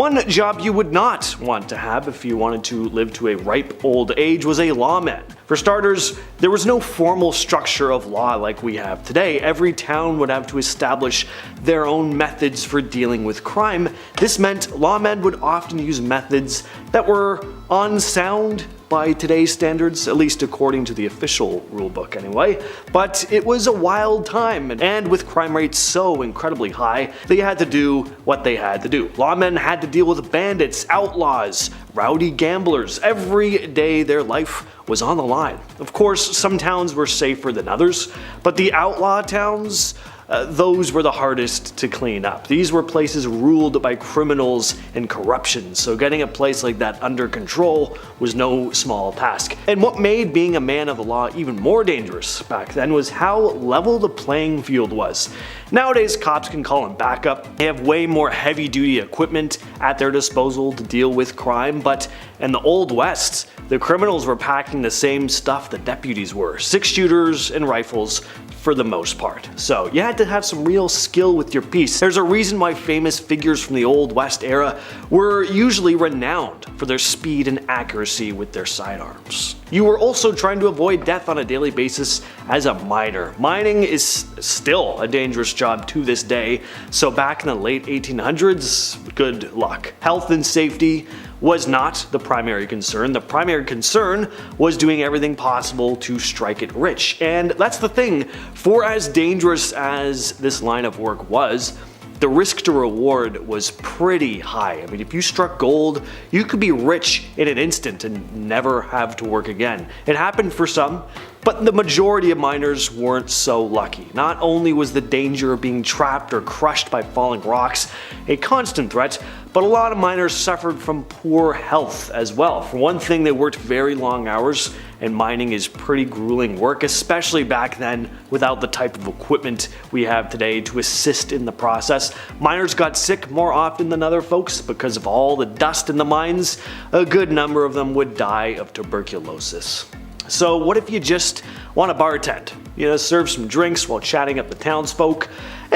One job you would not want to have if you wanted to live to a ripe old age was a lawman. For starters, there was no formal structure of law like we have today. Every town would have to establish their own methods for dealing with crime. This meant lawmen would often use methods that were unsound by today's standards, at least according to the official rulebook anyway. But it was a wild time, and with crime rates so incredibly high, they had to do what they had to do. Lawmen had to deal with bandits, outlaws, rowdy gamblers. Every day their life was on the line. Of course, some towns were safer than others, but the outlaw towns, those were the hardest to clean up. These were places ruled by criminals and corruption, so getting a place like that under control was no small task. And what made being a man of the law even more dangerous back then was how level the playing field was. Nowadays, cops can call in backup. They have way more heavy-duty equipment at their disposal to deal with crime, but in the Old West, the criminals were packing the same stuff the deputies were: 6-shooters and rifles for the most part. So you had to have some real skill with your piece. There's a reason why famous figures from the Old West era were usually renowned for their speed and accuracy with their sidearms. You were also trying to avoid death on a daily basis as a miner. Mining is still a dangerous job to this day, so back in the late 1800s, good luck. Health and safety was not the primary concern. The primary concern was doing everything possible to strike it rich. And that's the thing, for as dangerous as this line of work was, the risk to reward was pretty high. I mean, if you struck gold, you could be rich in an instant and never have to work again. It happened for some, but the majority of miners weren't so lucky. Not only was the danger of being trapped or crushed by falling rocks a constant threat, but a lot of miners suffered from poor health as well. For one thing, they worked very long hours, and mining is pretty grueling work, especially back then without the type of equipment we have today to assist in the process. Miners got sick more often than other folks because of all the dust in the mines. A good number of them would die of tuberculosis. So what if you just want to bartend? You know, serve some drinks while chatting up the townsfolk.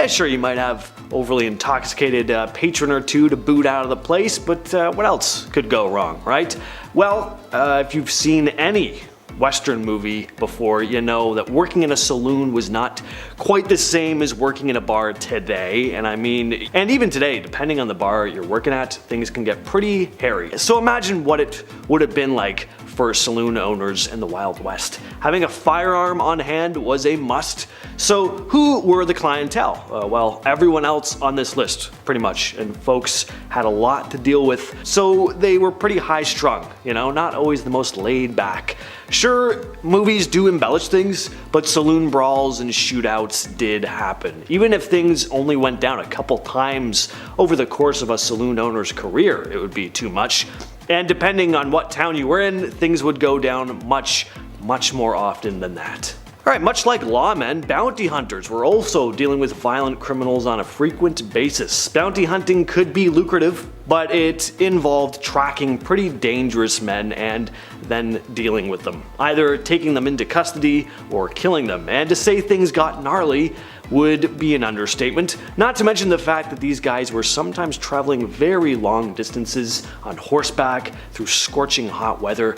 Sure, you might have overly intoxicated patron or two to boot out of the place, but what else could go wrong, right? Well, if you've seen any Western movie before, you know that working in a saloon was not quite the same as working in a bar today. And even today, depending on the bar you're working at, things can get pretty hairy. So imagine what it would have been like for saloon owners in the Wild West. Having a firearm on hand was a must. So who were the clientele? Well, everyone else on this list, pretty much. And folks had a lot to deal with, so they were pretty high strung, you know, not always the most laid back. Sure, movies do embellish things, but saloon brawls and shootouts did happen. Even if things only went down a couple times over the course of a saloon owner's career, it would be too much. And depending on what town you were in, things would go down much more often than that. Alright, much like lawmen, bounty hunters were also dealing with violent criminals on a frequent basis. Bounty hunting could be lucrative, but it involved tracking pretty dangerous men and then dealing with them, either taking them into custody or killing them. And to say things got gnarly would be an understatement, not to mention the fact that these guys were sometimes traveling very long distances on horseback through scorching hot weather.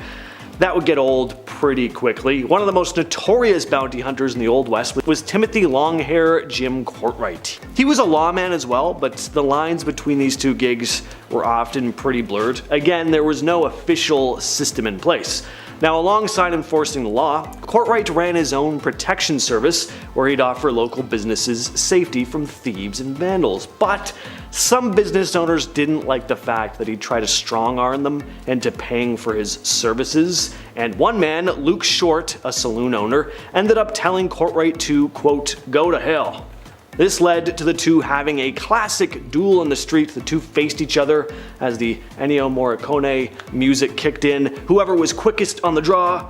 That would get old pretty quickly. One of the most notorious bounty hunters in the Old West was Timothy Longhair Jim Courtright. He was a lawman as well, but the lines between these two gigs were often pretty blurred. Again, there was no official system in place. Now, alongside enforcing the law, Courtright ran his own protection service where he'd offer local businesses safety from thieves and vandals. But some business owners didn't like the fact that he'd try to strong-arm them into paying for his services. And one man, Luke Short, a saloon owner, ended up telling Courtright to, quote, "go to hell." This led to the two having a classic duel in the street. The two faced each other as the Ennio Morricone music kicked in. Whoever was quickest on the draw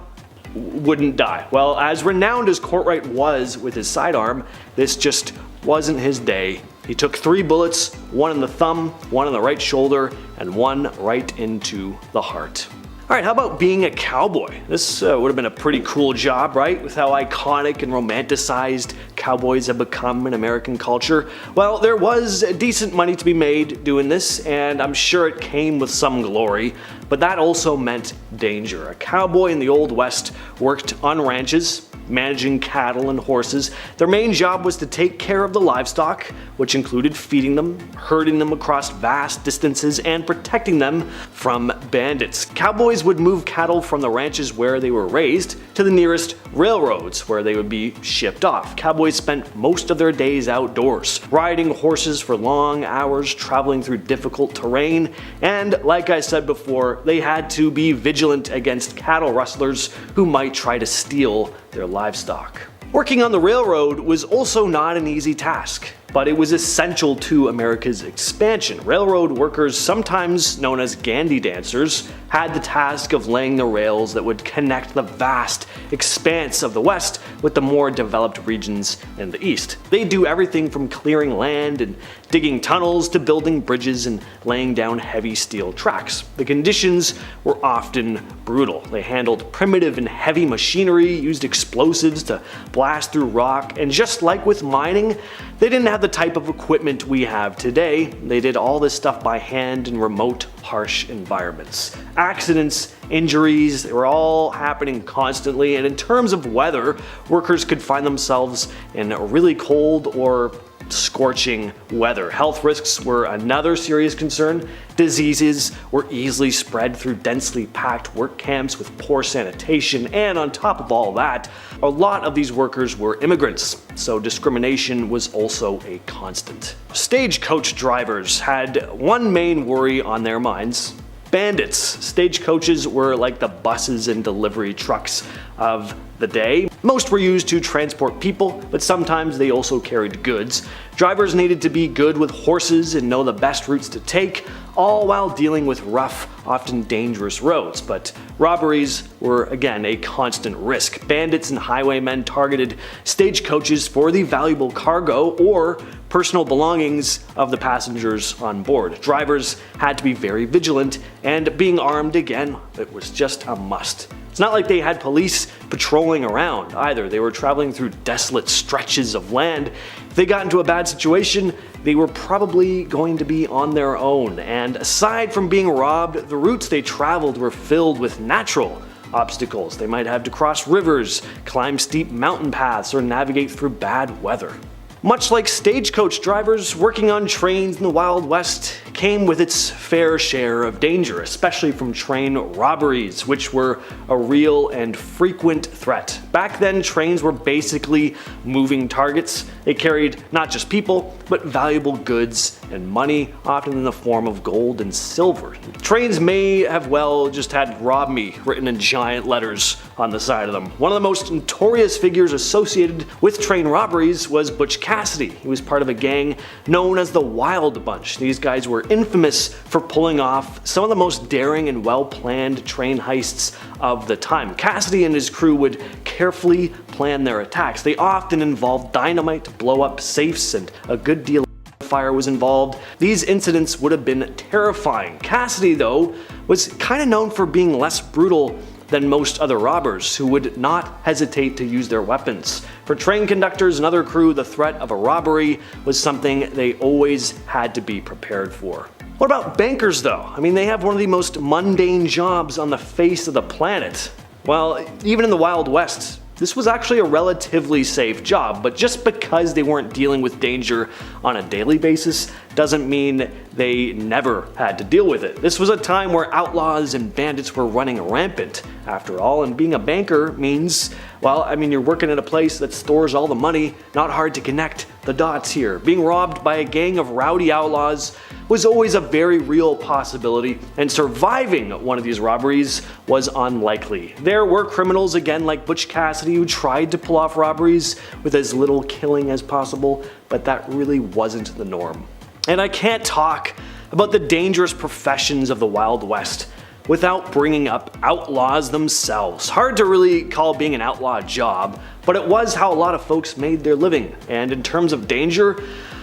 wouldn't die. Well, as renowned as Courtright was with his sidearm, this just wasn't his day. He took 3 bullets, one in the thumb, one in the right shoulder, and one right into the heart. Alright, how about being a cowboy? This would have been a pretty cool job, right? With how iconic and romanticized cowboys have become in American culture. Well, there was decent money to be made doing this, and I'm sure it came with some glory, but that also meant danger. A cowboy in the Old West worked on ranches, managing cattle and horses. Their main job was to take care of the livestock, which included feeding them, herding them across vast distances, and protecting them from bandits. Cowboys would move cattle from the ranches where they were raised to the nearest railroads where they would be shipped off. Cowboys spent most of their days outdoors, riding horses for long hours, traveling through difficult terrain, and like I said before, they had to be vigilant against cattle rustlers who might try to steal their livestock. Working on the railroad was also not an easy task, but it was essential to America's expansion. Railroad workers, sometimes known as Gandy dancers, had the task of laying the rails that would connect the vast expanse of the West with the more developed regions in the East. They do everything from clearing land and digging tunnels to building bridges and laying down heavy steel tracks. The conditions were often brutal. They handled primitive and heavy machinery, used explosives to blast through rock, and just like with mining, they didn't have the type of equipment we have today. They did all this stuff by hand in remote, harsh environments. Accidents, injuries, they were all happening constantly, and in terms of weather, workers could find themselves in really cold or scorching weather. Health risks were another serious concern. Diseases were easily spread through densely packed work camps with poor sanitation, and on top of all that, a lot of these workers were immigrants, so discrimination was also a constant. Stagecoach drivers had one main worry on their minds: bandits. Stagecoaches were like the buses and delivery trucks of the day. Most were used to transport people, but sometimes they also carried goods. Drivers needed to be good with horses and know the best routes to take, all while dealing with rough, often dangerous roads. But robberies were again a constant risk. Bandits and highwaymen targeted stagecoaches for the valuable cargo or personal belongings of the passengers on board. Drivers had to be very vigilant, and being armed, again, it was just a must. It's not like they had police patrolling around either. They were traveling through desolate stretches of land. If they got into a bad situation, they were probably going to be on their own. And aside from being robbed, the routes they traveled were filled with natural obstacles. They might have to cross rivers, climb steep mountain paths, or navigate through bad weather. Much like stagecoach drivers, working on trains in the Wild West came with its fair share of danger, especially from train robberies, which were a real and frequent threat. Back then, trains were basically moving targets. They carried not just people, but valuable goods and money, often in the form of gold and silver. Trains may have well just had "Rob Me" written in giant letters on the side of them. One of the most notorious figures associated with train robberies was Butch Cassidy. He was part of a gang known as the Wild Bunch. These guys were infamous for pulling off some of the most daring and well-planned train heists of the time. Cassidy and his crew would carefully plan their attacks. They often involved dynamite to blow up safes, and a good deal of fire was involved. These incidents would have been terrifying. Cassidy, though, was kind of known for being less brutal than most other robbers, who would not hesitate to use their weapons. For train conductors and other crew, the threat of a robbery was something they always had to be prepared for. What about bankers, though? I mean, they have one of the most mundane jobs on the face of the planet. Well, even in the Wild West, this was actually a relatively safe job, but just because they weren't dealing with danger on a daily basis doesn't mean they never had to deal with it. This was a time where outlaws and bandits were running rampant, after all, and being a banker means, well, I mean, you're working at a place that stores all the money. Not hard to connect the dots here. Being robbed by a gang of rowdy outlaws was always a very real possibility, and surviving one of these robberies was unlikely. There were criminals, again, like Butch Cassidy, who tried to pull off robberies with as little killing as possible, but that really wasn't the norm. And I can't talk about the dangerous professions of the Wild West without bringing up outlaws themselves. Hard to really call being an outlaw a job, but it was how a lot of folks made their living. And in terms of danger,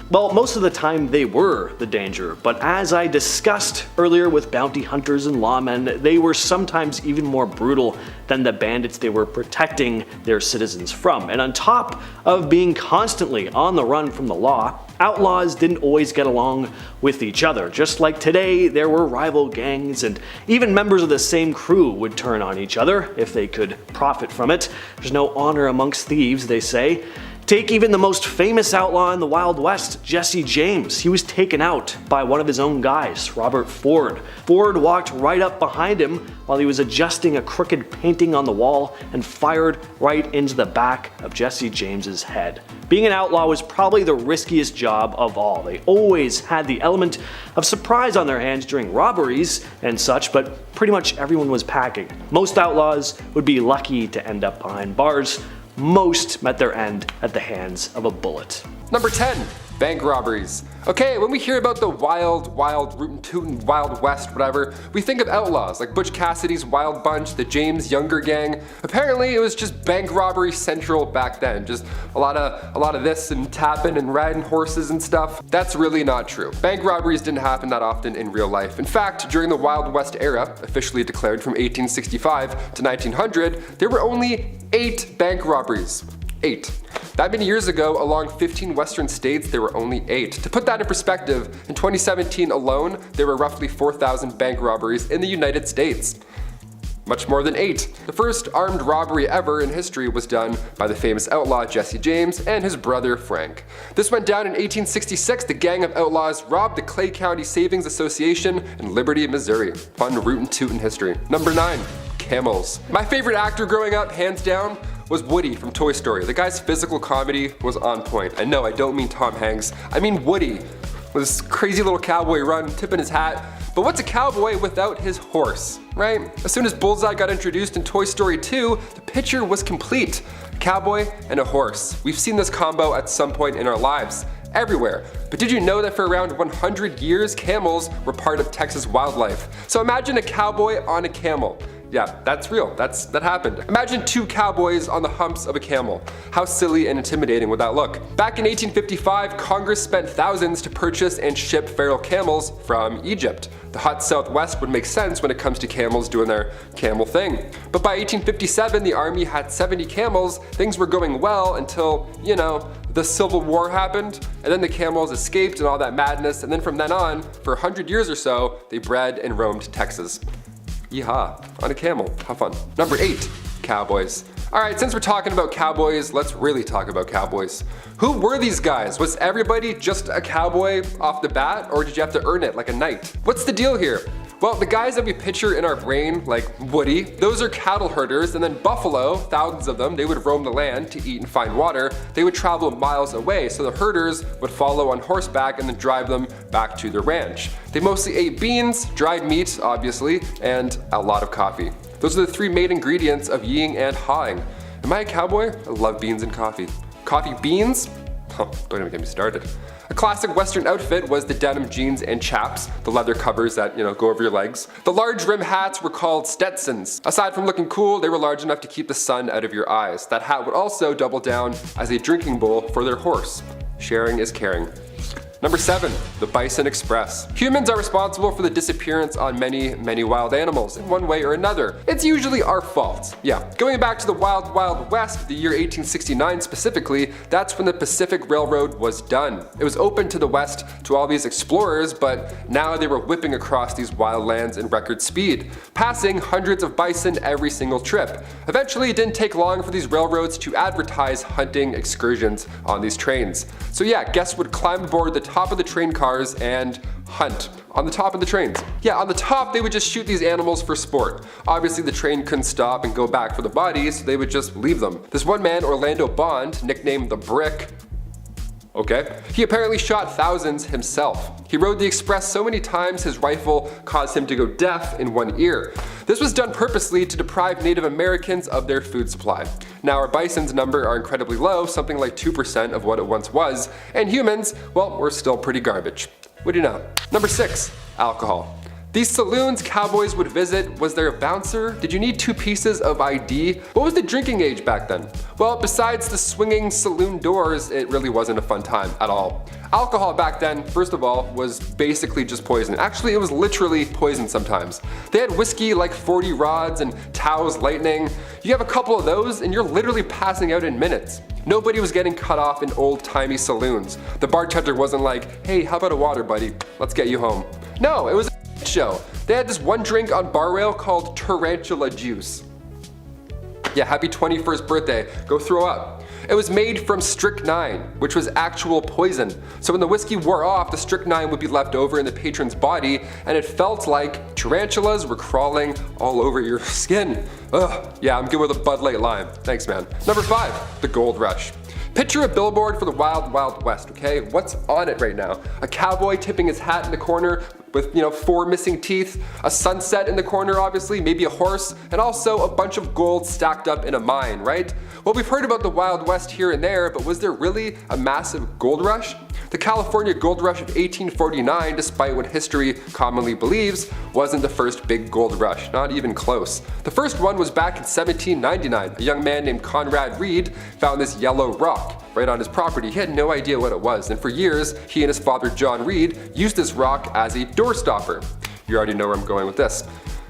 Well, most of the time they were the danger, but as I discussed earlier with bounty hunters and lawmen, they were sometimes even more brutal than the bandits they were protecting their citizens from. And on top of being constantly on the run from the law, outlaws didn't always get along with each other. Just like today, there were rival gangs, and even members of the same crew would turn on each other if they could profit from it. There's no honor amongst thieves, they say. Take even the most famous outlaw in the Wild West, Jesse James. He was taken out by one of his own guys, Robert Ford. Ford walked right up behind him while he was adjusting a crooked painting on the wall and fired right into the back of Jesse James's head. Being an outlaw was probably the riskiest job of all. They always had the element of surprise on their hands during robberies and such, but pretty much everyone was packing. Most outlaws would be lucky to end up behind bars. Most met their end at the hands of a bullet. Number 10. Bank robberies. Okay, when we hear about the wild, rootin' tootin' Wild West, whatever, we think of outlaws like Butch Cassidy's Wild Bunch, the James Younger Gang. Apparently it was just bank robbery central back then. Just a lot of this and tapping and riding horses and stuff. That's really not true. Bank robberies didn't happen that often in real life. In fact, during the Wild West era, officially declared from 1865 to 1900, there were only 8 bank robberies. 8. That many years ago, along 15 western states, there were only 8. To put that in perspective, in 2017 alone, there were roughly 4,000 bank robberies in the United States. Much more than 8. The first armed robbery ever in history was done by the famous outlaw Jesse James and his brother Frank. This went down in 1866. The gang of outlaws robbed the Clay County Savings Association in Liberty, Missouri. Fun rootin' tootin' history. Number 9. Camels. My favorite actor growing up, hands down, was Woody from Toy Story. The guy's physical comedy was on point. And no, I don't mean Tom Hanks. I mean Woody, with this crazy little cowboy run, tipping his hat. But what's a cowboy without his horse, right? As soon as Bullseye got introduced in Toy Story 2, the picture was complete. A cowboy and a horse. We've seen this combo at some point in our lives. Everywhere. But did you know that for around 100 years, camels were part of Texas wildlife? So imagine a cowboy on a camel. Yeah, that's real. That happened. Imagine 2 cowboys on the humps of a camel. How silly and intimidating would that look? Back in 1855, Congress spent thousands to purchase and ship feral camels from Egypt. The hot Southwest would make sense when it comes to camels doing their camel thing. But by 1857, the army had 70 camels. Things were going well until, the Civil War happened, and then the camels escaped and all that madness, and then from then on, for 100 years or so, they bred and roamed Texas. Yeehaw, on a camel, have fun. Number 8, cowboys. Alright, since we're talking about cowboys, let's really talk about cowboys. Who were these guys? Was everybody just a cowboy off the bat, or did you have to earn it like a knight? What's the deal here? Well, the guys that we picture in our brain, like Woody, those are cattle herders, and then buffalo, thousands of them, they would roam the land to eat and find water. They would travel miles away, so the herders would follow on horseback and then drive them back to their ranch. They mostly ate beans, dried meat, obviously, and a lot of coffee. Those are the 3 main ingredients of yeeing and hawing. Am I a cowboy? I love beans and coffee. Coffee beans? Oh, don't even get me started. A classic Western outfit was the denim jeans and chaps, the leather covers that, go over your legs. The large rim hats were called Stetsons. Aside from looking cool, they were large enough to keep the sun out of your eyes. That hat would also double down as a drinking bowl for their horse. Sharing is caring. Number 7, the Bison Express. Humans are responsible for the disappearance on many wild animals in one way or another. It's usually our fault. Yeah, going back to the Wild West, the year 1869 specifically, that's when the Pacific Railroad was done. It was open to the West to all these explorers, but now they were whipping across these wild lands in record speed, passing hundreds of bison every single trip. Eventually, it didn't take long for these railroads to advertise hunting excursions on these trains. So yeah, guests would climb aboard the top of the train cars and hunt on the top of the trains. Yeah, on the top they would just shoot these animals for sport. Obviously the train couldn't stop and go back for the bodies, so they would just leave them. This one man, Orlando Bond, nicknamed the Brick, he apparently shot thousands himself. He rode the express so many times his rifle caused him to go deaf in one ear. This was done purposely to deprive Native Americans of their food supply. Now our bison's number are incredibly low, something like 2% of what it once was, and humans, well, we're still pretty garbage. What do you know? Number 6, alcohol. These saloons cowboys would visit, was there a bouncer? Did you need 2 pieces of ID? What was the drinking age back then? Well, besides the swinging saloon doors, it really wasn't a fun time at all. Alcohol back then, first of all, was basically just poison. Actually, it was literally poison sometimes. They had whiskey like 40 rods and Tao's lightning. You have a couple of those and you're literally passing out in minutes. Nobody was getting cut off in old-timey saloons. The bartender wasn't like, hey, how about a water, buddy? Let's get you home. No, it was a show. They had this one drink on bar rail called tarantula juice. Yeah, happy 21st birthday. Go throw up. It was made from strychnine, which was actual poison. So when the whiskey wore off, the strychnine would be left over in the patron's body, and it felt like tarantulas were crawling all over your skin. Ugh, yeah, I'm good with a Bud Light Lime. Thanks, man. Number 5, the gold rush. Picture a billboard for the Wild Wild West, okay? What's on it right now? A cowboy tipping his hat in the corner with, 4 missing teeth, a sunset in the corner obviously, maybe a horse, and also a bunch of gold stacked up in a mine, right? Well, we've heard about the Wild West here and there, but was there really a massive gold rush? The California gold rush of 1849, despite what history commonly believes, wasn't the first big gold rush, not even close. The first one was back in 1799. A young man named Conrad Reed found this yellow rock right on his property. He had no idea what it was, and for years, he and his father John Reed used this rock as a door stopper. You already know where I'm going with this.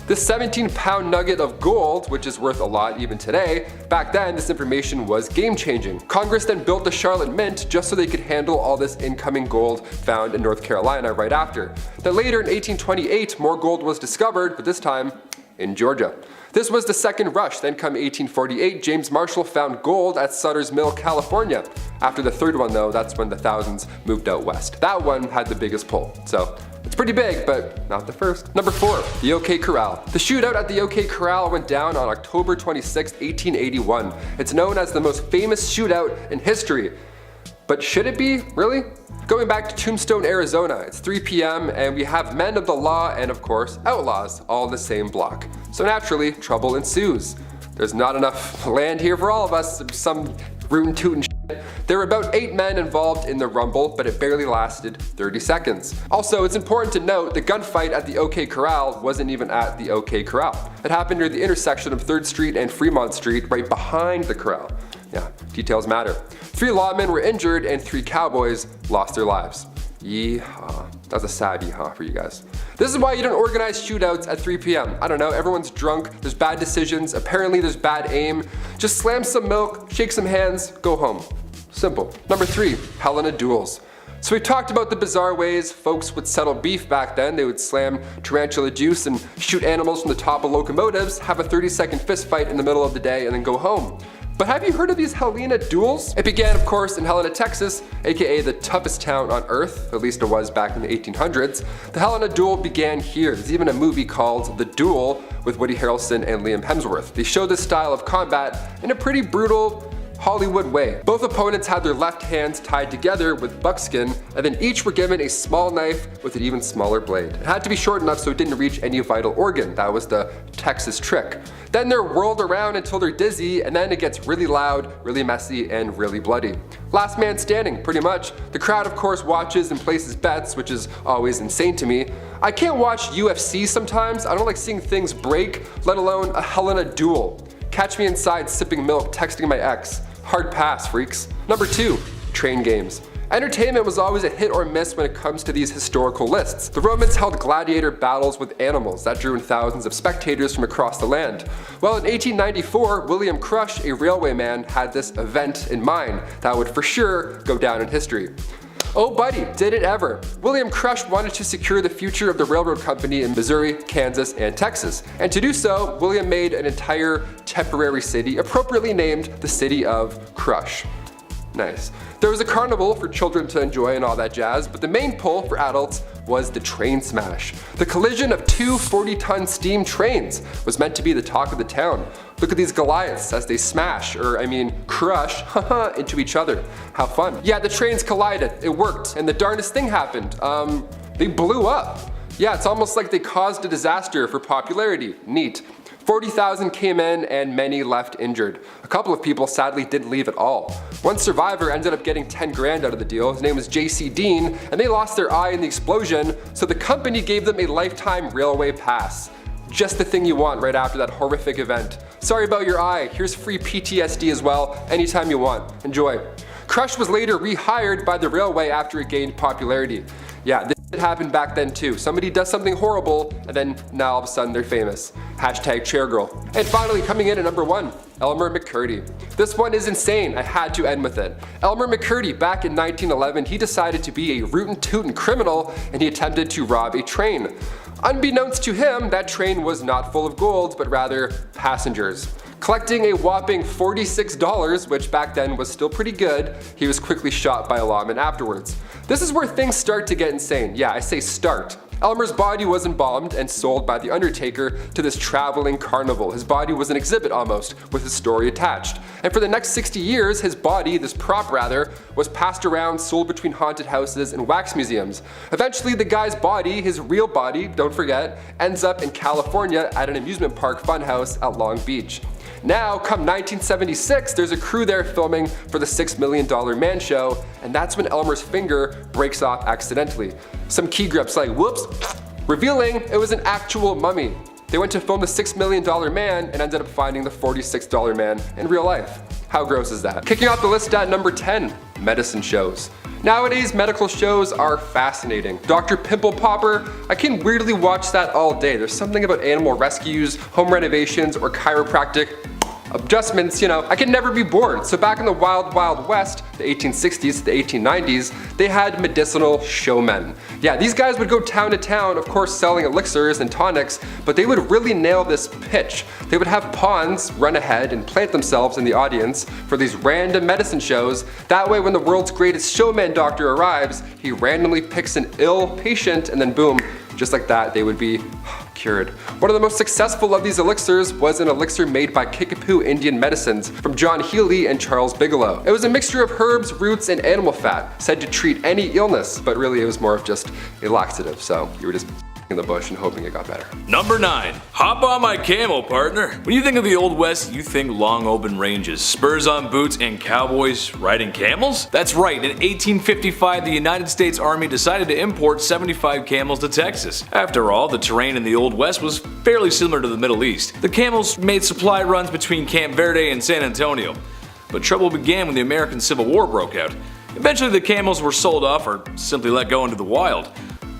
This 17-pound nugget of gold, which is worth a lot even today, back then this information was game-changing. Congress then built the Charlotte Mint just so they could handle all this incoming gold found in North Carolina right after. Then later in 1828, more gold was discovered, but this time in Georgia. This was the second rush. Then come 1848, James Marshall found gold at Sutter's Mill, California. After the third one though, that's when the thousands moved out west. That one had the biggest pull. So it's pretty big, but not the first. Number 4, the OK Corral. The shootout at the OK Corral went down on October 26, 1881. It's known as the most famous shootout in history. But should it be? Really? Going back to Tombstone, Arizona, it's 3 p.m. and we have men of the law and of course outlaws all in the same block. So naturally, trouble ensues. There's not enough land here for all of us, some rootin' tootin' shit. There were about 8 men involved in the rumble, but it barely lasted 30 seconds. Also, it's important to note the gunfight at the OK Corral wasn't even at the OK Corral. It happened near the intersection of 3rd Street and Fremont Street, right behind the corral. Yeah, details matter. 3 lawmen were injured and 3 cowboys lost their lives. Yeehaw. That was a sad yeehaw for you guys. This is why you don't organize shootouts at 3 p.m. I don't know, everyone's drunk, there's bad decisions, apparently there's bad aim. Just slam some milk, shake some hands, go home. Simple. Number 3, Helena duels. So we talked about the bizarre ways folks would settle beef back then. They would slam tarantula juice and shoot animals from the top of locomotives, have a 30-second fist fight in the middle of the day, and then go home. But have you heard of these Helena duels? It began, of course, in Helena, Texas, aka the toughest town on earth, at least it was back in the 1800s. The Helena duel began here. There's even a movie called The Duel with Woody Harrelson and Liam Hemsworth. They show this style of combat in a pretty brutal Hollywood way. Both opponents had their left hands tied together with buckskin, and then each were given a small knife with an even smaller blade. It had to be short enough so it didn't reach any vital organ. That was the Texas trick. Then they're whirled around until they're dizzy, and then it gets really loud, really messy, and really bloody. Last man standing, pretty much. The crowd, of course, watches and places bets, which is always insane to me. I can't watch UFC sometimes. I don't like seeing things break, let alone a Helena duel. Catch me inside sipping milk, texting my ex. Hard pass, freaks. Number 2, train games. Entertainment was always a hit or miss when it comes to these historical lists. The Romans held gladiator battles with animals that drew in thousands of spectators from across the land. Well, in 1894, William Crush, a railwayman, had this event in mind that would for sure go down in history. Oh buddy, did it ever. William Crush wanted to secure the future of the railroad company in Missouri, Kansas, and Texas. And to do so, William made an entire temporary city appropriately named the city of Crush. Nice. There was a carnival for children to enjoy and all that jazz, but the main pull for adults was the train smash. The collision of 2 40-ton steam trains was meant to be the talk of the town. Look at these Goliaths as they smash, crush, into each other. How fun. Yeah, the trains collided, it worked, and the darndest thing happened. They blew up. Yeah, it's almost like they caused a disaster for popularity. Neat. 40,000 came in and many left injured. A couple of people sadly didn't leave at all. One survivor ended up getting 10 grand out of the deal. His name was JC Dean, and they lost their eye in the explosion, so the company gave them a lifetime railway pass. Just the thing you want right after that horrific event. Sorry about your eye, here's free PTSD as well, anytime you want. Enjoy. Crush was later rehired by the railway after it gained popularity. Yeah, this happened back then too. Somebody does something horrible, and then now all of a sudden they're famous. Hashtag chairgirl. And finally, coming in at number 1, Elmer McCurdy. This one is insane, I had to end with it. Elmer McCurdy, back in 1911, he decided to be a rootin' criminal, and he attempted to rob a train. Unbeknownst to him, that train was not full of gold, but rather passengers. Collecting a whopping $46, which back then was still pretty good, he was quickly shot by a lawman afterwards. This is where things start to get insane. Yeah, I say start. Elmer's body was embalmed and sold by the Undertaker to this traveling carnival. His body was an exhibit almost, with his story attached. And for the next 60 years, his body, this prop rather, was passed around, sold between haunted houses and wax museums. Eventually the guy's body, his real body, don't forget, ends up in California at an amusement park funhouse at Long Beach. Now, come 1976, there's a crew there filming for the $6 Million Man Show, and that's when Elmer's finger breaks off accidentally. Some key grips like, whoops, revealing it was an actual mummy. They went to film the $6 Million Man and ended up finding the $46 man in real life. How gross is that? Kicking off the list at number 10, medicine shows. Nowadays, medical shows are fascinating. Dr. Pimple Popper, I can weirdly watch that all day. There's something about animal rescues, home renovations, or chiropractic adjustments, I can never be bored. So back in the wild west, the 1860s to the 1890s, they had medicinal showmen. Yeah, these guys would go town to town, of course selling elixirs and tonics, but they would really nail this pitch. They would have pawns run ahead and plant themselves in the audience for these random medicine shows. That way when the world's greatest showman doctor arrives, he randomly picks an ill patient and then boom, just like that, they would be cured. One of the most successful of these elixirs was an elixir made by Kickapoo Indian Medicines from John Healy and Charles Bigelow. It was a mixture of herbs, roots, and animal fat, said to treat any illness, but really it was more of just a laxative, so you were just in the bush and hoping it got better. Number 9. Hop on my camel, partner. When you think of the Old West, you think long open ranges, spurs on boots, and cowboys riding camels? That's right, in 1855 the United States Army decided to import 75 camels to Texas. After all, the terrain in the Old West was fairly similar to the Middle East. The camels made supply runs between Camp Verde and San Antonio. But trouble began when the American Civil War broke out. Eventually the camels were sold off or simply let go into the wild,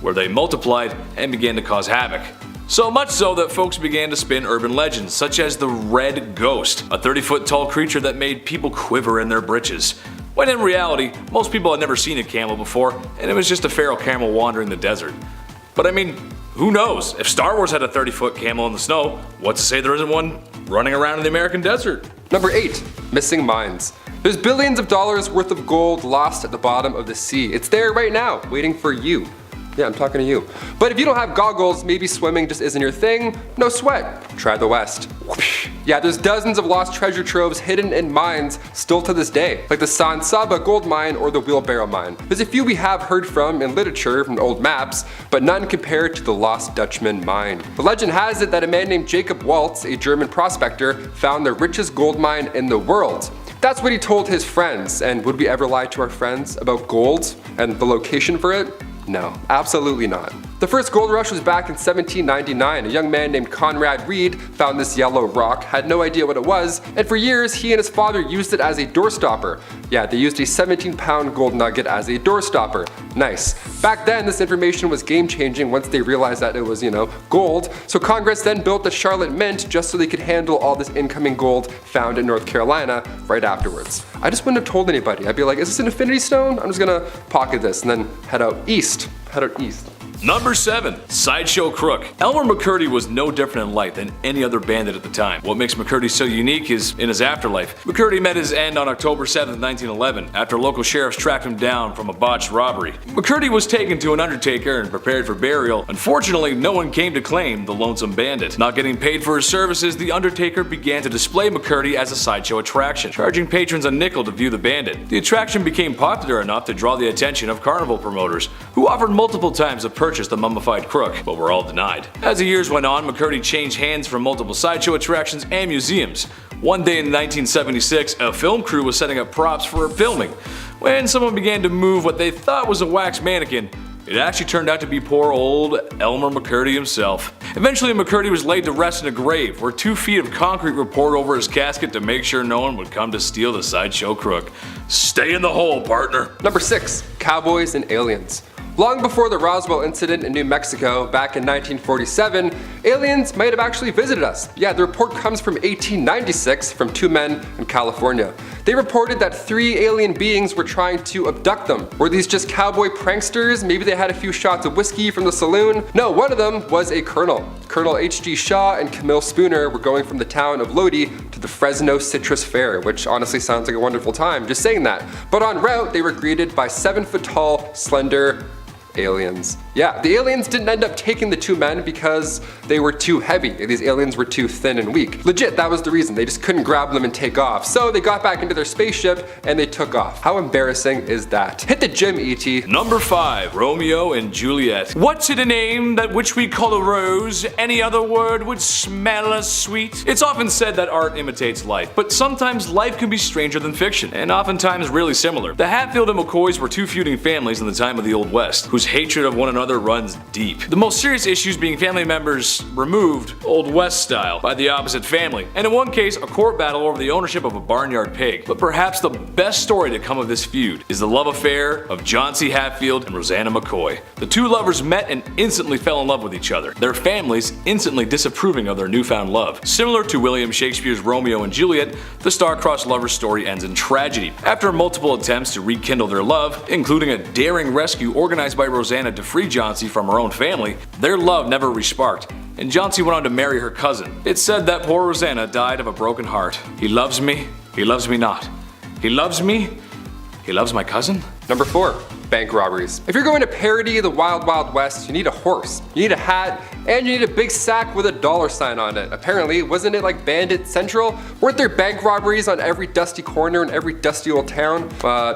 where they multiplied and began to cause havoc. So much so that folks began to spin urban legends, such as the Red Ghost, a 30-foot tall creature that made people quiver in their britches. When in reality, most people had never seen a camel before, and it was just a feral camel wandering the desert. But I mean, who knows? If Star Wars had a 30-foot camel in the snow, what's to say there isn't one running around in the American desert? Number 8, missing mines. There's billions of dollars worth of gold lost at the bottom of the sea. It's there right now, waiting for you. Yeah, I'm talking to you. But if you don't have goggles, maybe swimming just isn't your thing, no sweat. Try the West. Yeah, there's dozens of lost treasure troves hidden in mines still to this day, like the San Saba gold mine or the Wheelbarrow mine. There's a few we have heard from in literature from old maps, but none compared to the Lost Dutchman mine. The legend has it that a man named Jacob Waltz, a German prospector, found the richest gold mine in the world. That's what he told his friends, and would we ever lie to our friends about gold and the location for it? No, absolutely not. The first gold rush was back in 1799. A young man named Conrad Reed found this yellow rock, had no idea what it was, and for years he and his father used it as a doorstopper. Yeah, they used a 17-pound gold nugget as a doorstopper. Nice. Back then, this information was game-changing once they realized that it was, gold. So Congress then built the Charlotte Mint just so they could handle all this incoming gold found in North Carolina right afterwards. I just wouldn't have told anybody. I'd be like, is this an infinity stone? I'm just gonna pocket this and then head out east. Number 7. Sideshow Crook. Elmer McCurdy was no different in life than any other bandit at the time. What makes McCurdy so unique is in his afterlife. McCurdy met his end on October 7, 1911, after local sheriffs tracked him down from a botched robbery. McCurdy was taken to an undertaker and prepared for burial. Unfortunately, no one came to claim the lonesome bandit. Not getting paid for his services, the undertaker began to display McCurdy as a sideshow attraction, charging patrons a nickel to view the bandit. The attraction became popular enough to draw the attention of carnival promoters, who offered multiple times to purchase the mummified crook, but were all denied. As the years went on, McCurdy changed hands from multiple sideshow attractions and museums. One day in 1976, a film crew was setting up props for filming. When someone began to move what they thought was a wax mannequin, it actually turned out to be poor old Elmer McCurdy himself. Eventually, McCurdy was laid to rest in a grave, where 2 feet of concrete were poured over his casket to make sure no one would come to steal the sideshow crook. Stay in the hole, partner. Number 6. Cowboys and aliens. Long before the Roswell incident in New Mexico back in 1947, aliens might have actually visited us. Yeah, the report comes from 1896 from 2 men in California. They reported that 3 alien beings were trying to abduct them. Were these just cowboy pranksters? Maybe they had a few shots of whiskey from the saloon? No, one of them was a colonel. Colonel H.G. Shaw and Camille Spooner were going from the town of Lodi to the Fresno Citrus Fair, which honestly sounds like a wonderful time, just saying that. But en route, they were greeted by 7-foot-tall, slender aliens. Yeah, the aliens didn't end up taking the 2 men because they were too heavy. These aliens were too thin and weak. Legit, that was the reason. They just couldn't grab them and take off. So they got back into their spaceship and they took off. How embarrassing is that? Hit the gym, E.T. Number 5. Romeo and Juliet. What's in a name that which we call a rose? Any other word would smell as sweet? It's often said that art imitates life, but sometimes life can be stranger than fiction, and oftentimes really similar. The Hatfield and McCoys were 2 feuding families in the time of the Old West, whose hatred of one another runs deep. The most serious issues being family members removed, Old West style, by the opposite family, and in one case a court battle over the ownership of a barnyard pig. But perhaps the best story to come of this feud is the love affair of John C. Hatfield and Rosanna McCoy. The 2 lovers met and instantly fell in love with each other, their families instantly disapproving of their newfound love. Similar to William Shakespeare's Romeo and Juliet, the star-crossed lovers story ends in tragedy. After multiple attempts to rekindle their love, including a daring rescue organized by Rosanna to free Johnsy from her own family, their love never resparked, and Johnsy went on to marry her cousin. It's said that poor Rosanna died of a broken heart. He loves me not. He loves me, he loves my cousin? Number 4. Bank robberies. If you're going to parody the Wild Wild West, you need a horse, you need a hat, and you need a big sack with a $sign on it. Apparently, wasn't it like Bandit Central? Weren't there bank robberies on every dusty corner in every dusty old town?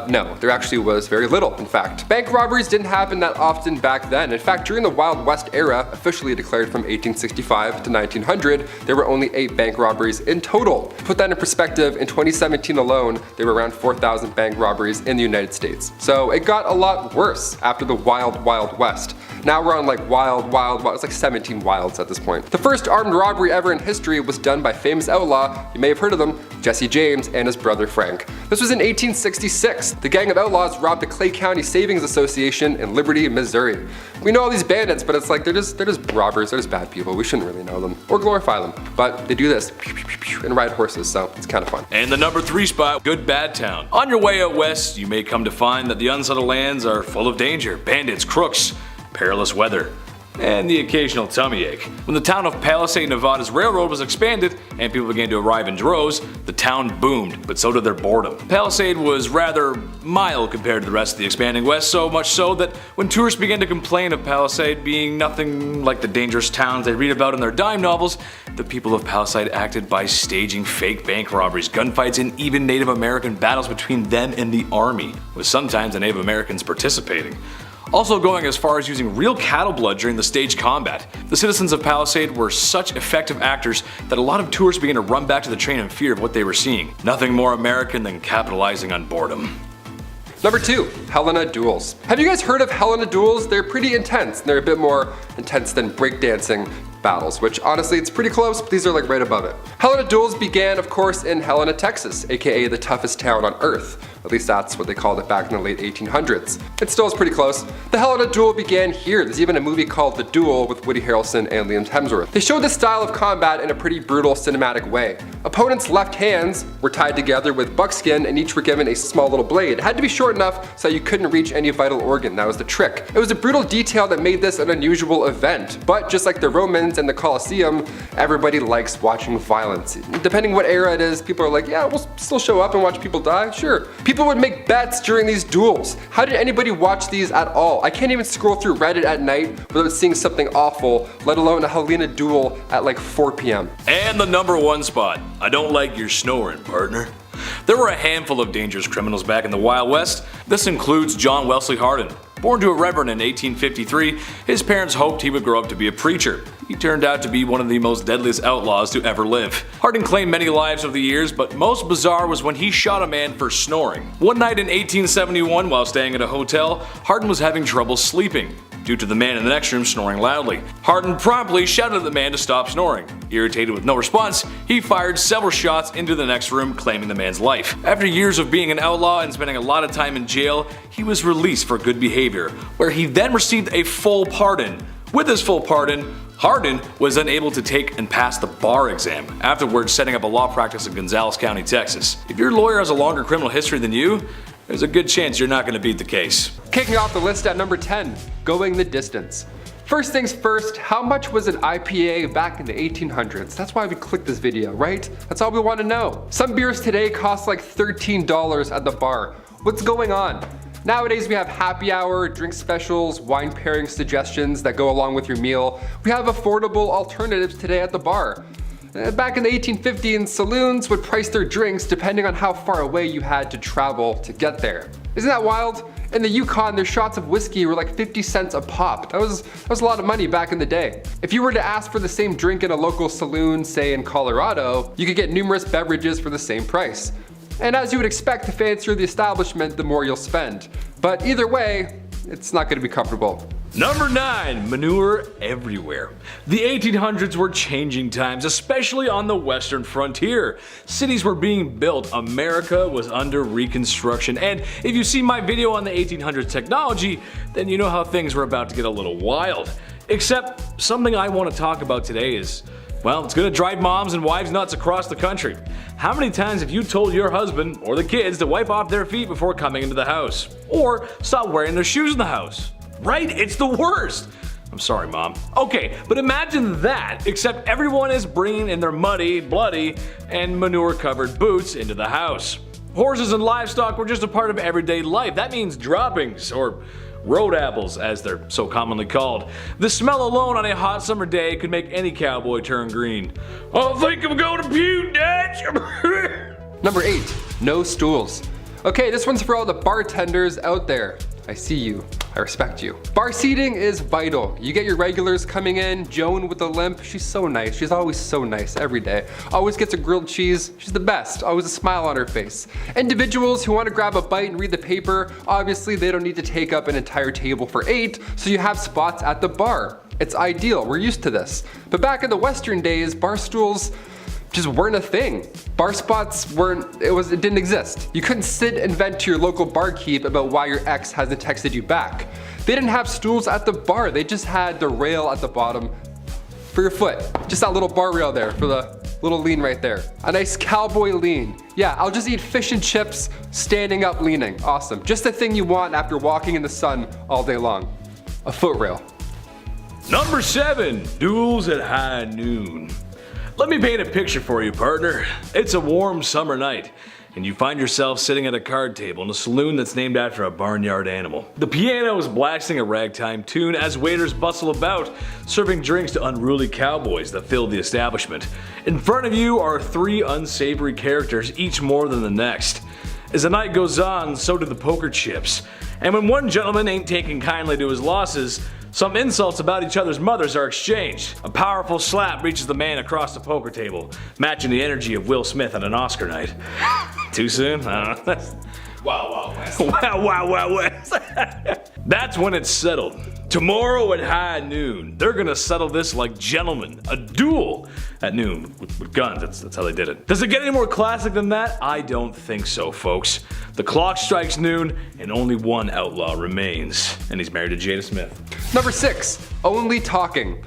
No, there actually was very little, in fact. Bank robberies didn't happen that often back then. In fact, during the Wild West era, officially declared from 1865 to 1900, there were only 8 bank robberies in total. To put that in perspective, in 2017 alone, there were around 4,000 bank robberies in the United States. So it got a lot worse after the Wild Wild West. Now we're on like wild, it's like 17 wilds at this point. The first armed robbery ever in history was done by famous outlaw, you may have heard of them, Jesse James and his brother Frank. This was in 1866. The gang of outlaws robbed the Clay County Savings Association in Liberty, Missouri. We know all these bandits, but it's like they're just robbers, they're just bad people. We shouldn't really know them or glorify them. But they do this and ride horses, so it's kind of fun. And the number 3 spot, Good Bad Town. On your way out west, you may come to find that the unsettled lands are full of danger, bandits, crooks, perilous weather, and the occasional tummy ache. When the town of Palisade, Nevada's railroad was expanded and people began to arrive in droves, the town boomed, but so did their boredom. Palisade was rather mild compared to the rest of the expanding West, so much so that when tourists began to complain of Palisade being nothing like the dangerous towns they read about in their dime novels, the people of Palisade acted by staging fake bank robberies, gunfights, and even Native American battles between them and the army, with sometimes the Native Americans participating. Also going as far as using real cattle blood during the staged combat. The citizens of Palisade were such effective actors that a lot of tourists began to run back to the train in fear of what they were seeing. Nothing more American than capitalizing on boredom. Number 2, Helena duels. Have you guys heard of Helena duels? They're pretty intense, and they're a bit more intense than breakdancing battles, which honestly it's pretty close, but these are like right above it. Helena duels began of course in Helena, Texas, aka the toughest town on earth. At least that's what they called it back in the late 1800s. It still is pretty close. The Helena duel began here. There's even a movie called The Duel with Woody Harrelson and Liam Hemsworth. They showed this style of combat in a pretty brutal cinematic way. Opponents' left hands were tied together with buckskin and each were given a small little blade. It had to be short enough so you couldn't reach any vital organ. That was the trick. It was a brutal detail that made this an unusual event, but just like the Romans and the Colosseum, everybody likes watching violence. Depending what era it is, people are like, yeah, we'll still show up and watch people die, sure. People would make bets during these duels. How did anybody watch these at all? I can't even scroll through Reddit at night without seeing something awful, let alone a Helena duel at like 4 p.m. And the number 1 spot. I don't like your snoring, partner. There were a handful of dangerous criminals back in the Wild West. This includes John Wesley Hardin, Born to a reverend in 1853, his parents hoped he would grow up to be a preacher. He turned out to be one of the most deadliest outlaws to ever live. Hardin claimed many lives over the years, but most bizarre was when he shot a man for snoring. One night in 1871, while staying at a hotel, Hardin was having trouble sleeping due to the man in the next room snoring loudly. Hardin promptly shouted at the man to stop snoring. Irritated with no response, he fired several shots into the next room, claiming the man's life. After years of being an outlaw and spending a lot of time in jail, he was released for good behavior, where he then received a full pardon. With his full pardon, Hardin was then able to take and pass the bar exam, afterwards setting up a law practice in Gonzales County, Texas. If your lawyer has a longer criminal history than you, there's a good chance you're not going to beat the case. Kicking off the list at number 10, going the distance. First things first, how much was an IPA back in the 1800s? That's why we clicked this video, right? That's all we want to know. Some beers today cost like $13 at the bar. What's going on? Nowadays we have happy hour, drink specials, wine pairing suggestions that go along with your meal. We have affordable alternatives today at the bar. Back in the 1850s, saloons would price their drinks depending on how far away you had to travel to get there. Isn't that wild? In the Yukon, their shots of whiskey were like 50 cents a pop. That was a lot of money back in the day. If you were to ask for the same drink in a local saloon, say in Colorado, you could get numerous beverages for the same price. And as you would expect, the fancier the establishment, the more you'll spend. But either way, it's not going to be comfortable. Number 9. Manure everywhere. The 1800s were changing times, especially on the western frontier. Cities were being built, America was under reconstruction, and if you see my video on the 1800s technology, then you know how things were about to get a little wild. Except something I want to talk about today is, well, it's gonna drive moms and wives nuts across the country. How many times have you told your husband or the kids to wipe off their feet before coming into the house? Or stop wearing their shoes in the house? Right? It's the worst. I'm sorry, Mom. Okay, but imagine that, except everyone is bringing in their muddy, bloody, and manure-covered boots into the house. Horses and livestock were just a part of everyday life. That means droppings, or road apples, as they're so commonly called. The smell alone on a hot summer day could make any cowboy turn green. I think I'm going to puke, Dad. Number 8, no stools. Okay, this one's for all the bartenders out there. I see you. I respect you. Bar seating is vital. You get your regulars coming in. Joan with a limp, she's so nice. She's always so nice every day. Always gets a grilled cheese. She's the best. Always a smile on her face. Individuals who want to grab a bite and read the paper, obviously they don't need to take up an entire table for 8, so you have spots at the bar. It's ideal. We're used to this. But back in the Western days, bar stools just weren't a thing. Bar spots it didn't exist. You couldn't sit and vent to your local barkeep about why your ex hasn't texted you back. They didn't have stools at the bar, they just had the rail at the bottom for your foot. Just that little bar rail there for the little lean right there. A nice cowboy lean. Yeah, I'll just eat fish and chips standing up leaning. Awesome. Just the thing you want after walking in the sun all day long. A foot rail. Number 7. Duels at high noon. Let me paint a picture for you, partner. It's a warm summer night, and you find yourself sitting at a card table in a saloon that's named after a barnyard animal. The piano is blasting a ragtime tune as waiters bustle about, serving drinks to unruly cowboys that fill the establishment. In front of you are 3 unsavory characters, each more than the next. As the night goes on, so do the poker chips. And when one gentleman ain't taking kindly to his losses, some insults about each other's mothers are exchanged. A powerful slap reaches the man across the poker table, matching the energy of Will Smith on an Oscar night. Too soon? I don't know. Wow, wow, West. Wow, West. That's when it's settled. Tomorrow at high noon, they're gonna settle this like gentlemen. A duel at noon with guns. That's how they did it. Does it get any more classic than that? I don't think so, folks. The clock strikes noon, and only one outlaw remains, and he's married to Jada Smith. Number 6, only talking.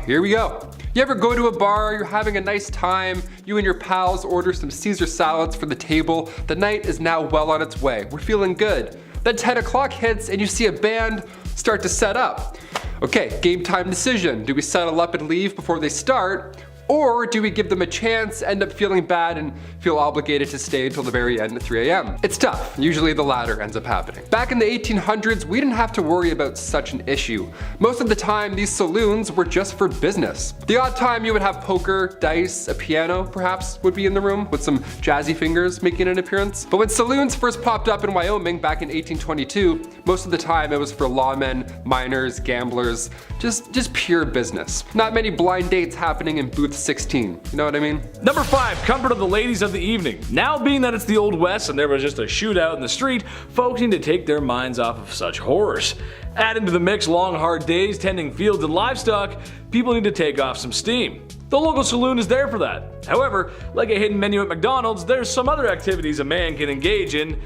Here we go. You ever go to a bar, you're having a nice time, you and your pals order some Caesar salads for the table, the night is now well on its way, we're feeling good. Then 10 o'clock hits and you see a band start to set up. Okay, game time decision. Do we settle up and leave before they start? Or do we give them a chance, end up feeling bad, and feel obligated to stay until the very end at 3 a.m.? It's tough. Usually the latter ends up happening. Back in the 1800s, we didn't have to worry about such an issue. Most of the time, these saloons were just for business. The odd time you would have poker, dice, a piano perhaps would be in the room with some jazzy fingers making an appearance. But when saloons first popped up in Wyoming back in 1822, most of the time it was for lawmen, miners, gamblers, just pure business. Not many blind dates happening in booth 16, you know what I mean? Number 5, comfort of the ladies of the evening. Now being that it's the Old West and there was just a shootout in the street, folks need to take their minds off of such horrors. Add into the mix long hard days tending fields and livestock, people need to take off some steam. The local saloon is there for that. However, like a hidden menu at McDonald's, there's some other activities a man can engage in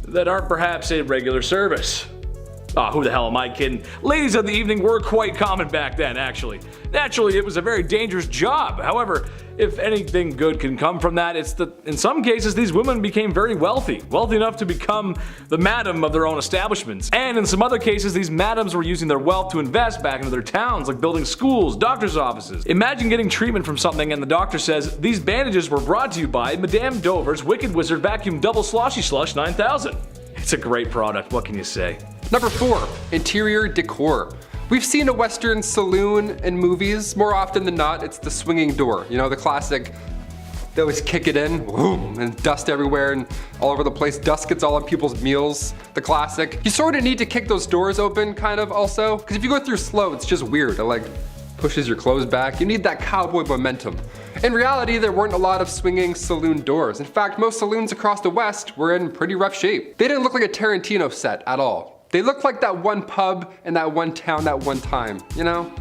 that aren't perhaps a regular service. Aw, who the hell am I kidding? Ladies of the evening were quite common back then, actually. Naturally, it was a very dangerous job. However, if anything good can come from that, it's that in some cases these women became very wealthy enough to become the madam of their own establishments. And in some other cases, these madams were using their wealth to invest back into their towns, like building schools, doctor's offices. Imagine getting treatment from something and the doctor says, "These bandages were brought to you by Madame Dover's Wicked Wizard Vacuum Double Sloshy Slush 9000. It's a great product, what can you say? Number 4, interior decor. We've seen a Western saloon in movies. More often than not, it's the swinging door. You know, the classic, they always kick it in, boom, and dust everywhere and all over the place. Dust gets all on people's meals, the classic. You sort of need to kick those doors open, kind of, also. Because if you go through slow, it's just weird. It like pushes your clothes back. You need that cowboy momentum. In reality, there weren't a lot of swinging saloon doors. In fact, most saloons across the West were in pretty rough shape. They didn't look like a Tarantino set at all. They looked like that one pub in that one town that one time, you know?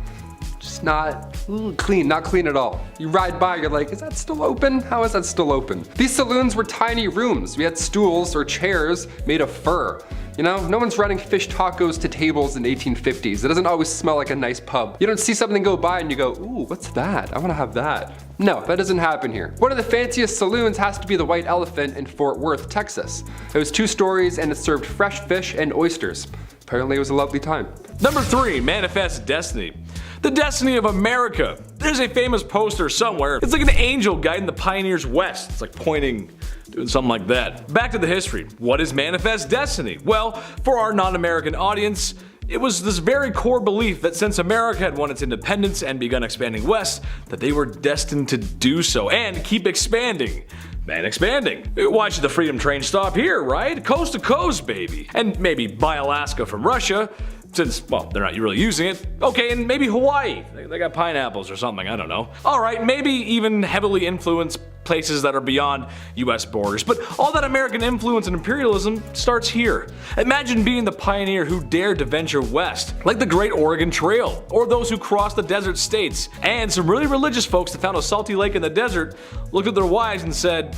Just not clean, not clean at all. You ride by, you're like, is that still open? How is that still open? These saloons were tiny rooms. We had stools or chairs made of fur. You know, no one's running fish tacos to tables in the 1850s. It doesn't always smell like a nice pub. You don't see something go by and you go, ooh, what's that? I wanna have that. No, that doesn't happen here. One of the fanciest saloons has to be the White Elephant in Fort Worth, Texas. It was 2 stories and it served fresh fish and oysters. Apparently it was a lovely time. Number 3, manifest destiny. The destiny of America. There's a famous poster somewhere. It's like an angel guiding the pioneers west. It's like pointing, doing something like that. Back to the history. What is manifest destiny? Well, for our non-American audience, it was this very core belief that since America had won its independence and begun expanding west, that they were destined to do so and keep expanding. And expanding. Why should the freedom train stop here, right? Coast to coast, baby. And maybe buy Alaska from Russia, since, well, they're not really using it. Okay, and maybe Hawaii. They got pineapples or something, I don't know. Alright, maybe even heavily influenced places that are beyond US borders. But all that American influence and imperialism starts here. Imagine being the pioneer who dared to venture west, like the Great Oregon Trail, or those who crossed the desert states. And some really religious folks that found a salty lake in the desert looked at their wives and said,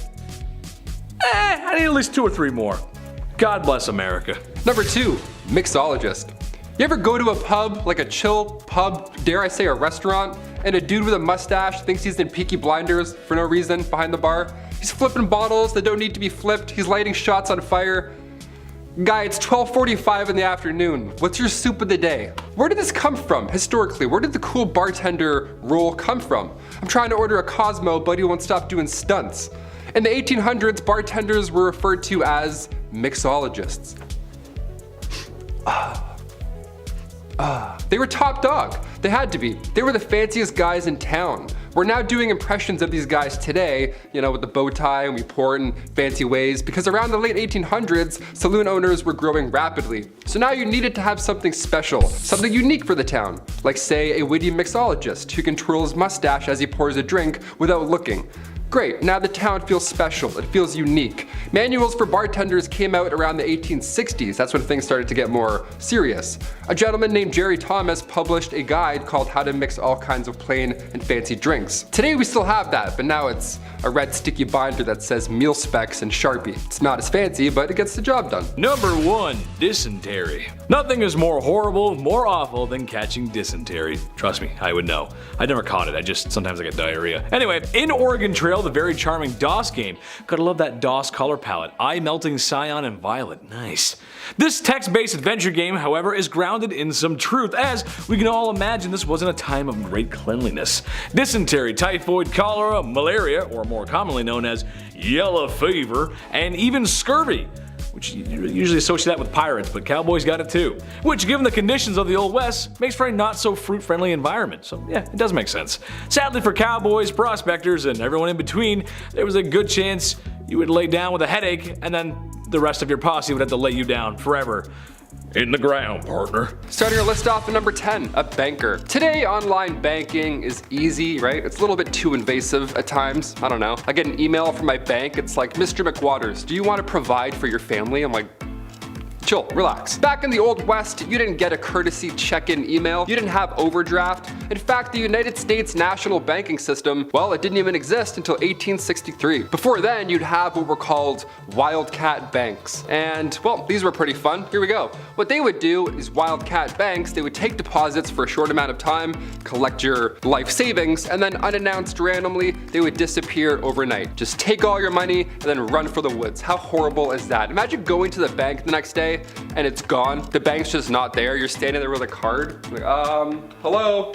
I need at least 2 or 3 more. God bless America. Number 2, mixologist. You ever go to a pub, like a chill pub, dare I say a restaurant, and a dude with a mustache thinks he's in Peaky Blinders for no reason behind the bar? He's flipping bottles that don't need to be flipped, he's lighting shots on fire. Guy, it's 12:45 in the afternoon. What's your soup of the day? Where did this come from, historically? Where did the cool bartender role come from? I'm trying to order a Cosmo, but he won't stop doing stunts. In the 1800s, bartenders were referred to as mixologists. They were top dog. They had to be. They were the fanciest guys in town. We're now doing impressions of these guys today, you know, with the bow tie, and we pour it in fancy ways, because around the late 1800s, saloon owners were growing rapidly. So now you needed to have something special, something unique for the town, like say a witty mixologist who can twirl his mustache as he pours a drink without looking. Great, now the town feels special, it feels unique. Manuals for bartenders came out around the 1860s, that's when things started to get more serious. A gentleman named Jerry Thomas published a guide called How to Mix All Kinds of Plain and Fancy Drinks. Today we still have that, but now it's a red sticky binder that says meal specs and Sharpie. It's not as fancy, but it gets the job done. Number 1, dysentery. Nothing is more horrible, more awful than catching dysentery. Trust me, I would know. I never caught it, sometimes I get diarrhea. Anyway, in Oregon Trail, the very charming DOS game. Gotta love that DOS color palette. Eye melting cyan and violet. Nice. This text-based adventure game, however, is grounded in some truth, as we can all imagine this wasn't a time of great cleanliness. Dysentery, typhoid, cholera, malaria, or more commonly known as yellow fever, and even scurvy, which you usually associate that with pirates, but cowboys got it too. Which, given the conditions of the Old West, makes for a not so fruit-friendly environment. So yeah, it does make sense. Sadly for cowboys, prospectors, and everyone in between, there was a good chance you would lay down with a headache, and then the rest of your posse would have to lay you down forever. In the ground, partner. Starting our list off at number 10, a banker. Today, online banking is easy, right? It's a little bit too invasive at times. I don't know. I get an email from my bank. It's like, Mr. McWaters, do you want to provide for your family? I'm like, chill, relax. Back in the Old West, you didn't get a courtesy check-in email. You didn't have overdraft. In fact, the United States national banking system, well, it didn't even exist until 1863. Before then, you'd have what were called wildcat banks. And, well, these were pretty fun. Here we go. What they would do is wildcat banks, they would take deposits for a short amount of time, collect your life savings, and then unannounced randomly, they would disappear overnight. Just take all your money and then run for the woods. How horrible is that? Imagine going to the bank the next day and it's gone. The bank's just not there. You're standing there with a card. Like, hello?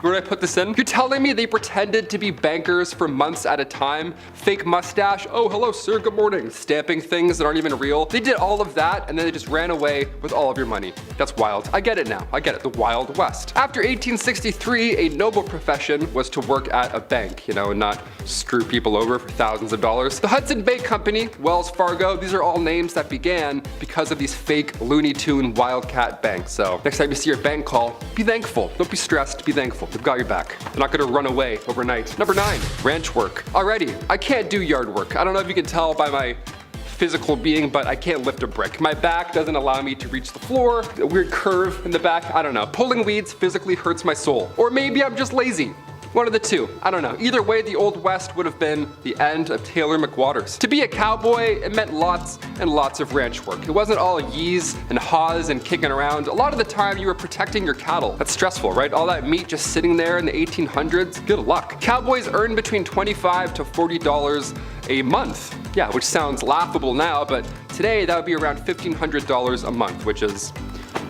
Where did I put this in? You're telling me they pretended to be bankers for months at a time? Fake mustache, oh hello sir, good morning. Stamping things that aren't even real. They did all of that and then they just ran away with all of your money. That's wild. I get it now. I get it. The Wild West. After 1863, a noble profession was to work at a bank, and not screw people over for thousands of dollars. The Hudson Bay Company, Wells Fargo, these are all names that began because of these fake Looney Tune wildcat banks. So next time you see your bank call, be thankful. Don't be stressed, be thankful. They've got your back. They're not gonna run away overnight. Number 9, ranch work. Alrighty, I can't do yard work. I don't know if you can tell by my physical being, but I can't lift a brick. My back doesn't allow me to reach the floor. A weird curve in the back, I don't know. Pulling weeds physically hurts my soul. Or maybe I'm just lazy. One of the two, I don't know. Either way, the Old West would have been the end of Taylor McWaters. To be a cowboy, it meant lots and lots of ranch work. It wasn't all yees and haws and kicking around. A lot of the time you were protecting your cattle. That's stressful, right? All that meat just sitting there in the 1800s, good luck. Cowboys earned between $25 to $40 a month. Yeah, which sounds laughable now, but today that would be around $1,500 a month, which is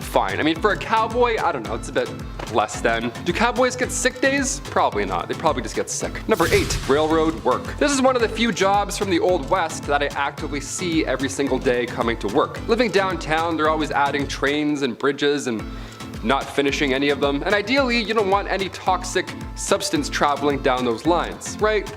fine. I mean, for a cowboy, I don't know, it's a bit less than. Do cowboys get sick days? Probably not. They probably just get sick. Number 8, railroad work. This is one of the few jobs from the Old West that I actively see every single day coming to work. Living downtown, they're always adding trains and bridges and not finishing any of them. And ideally, you don't want any toxic substance traveling down those lines, right?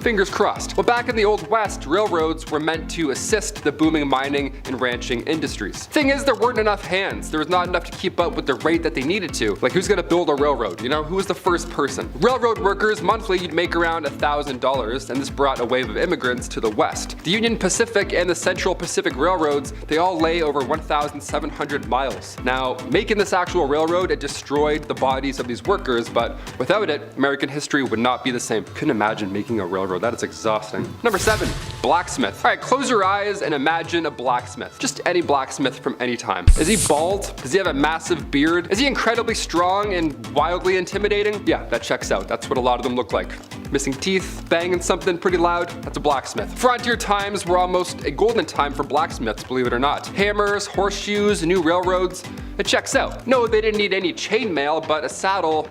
Fingers crossed. Well, back in the Old West, railroads were meant to assist the booming mining and ranching industries. Thing is, there weren't enough hands. There was not enough to keep up with the rate that they needed to. Like, who's gonna build a railroad? Who was the first person? Railroad workers, monthly, you'd make around $1,000, and this brought a wave of immigrants to the West. The Union Pacific and the Central Pacific Railroads, they all lay over 1,700 miles. Now, making this actual railroad, it destroyed the bodies of these workers, but without it, American history would not be the same. Couldn't imagine making a railroad. That is exhausting. Number 7, blacksmith. All right, close your eyes and imagine a blacksmith. Just any blacksmith from any time. Is he bald? Does he have a massive beard? Is he incredibly strong and wildly intimidating? Yeah, that checks out. That's what a lot of them look like. Missing teeth, banging something pretty loud, that's a blacksmith. Frontier times were almost a golden time for blacksmiths, believe it or not. Hammers, horseshoes, new railroads, it checks out. No, they didn't need any chainmail, but a saddle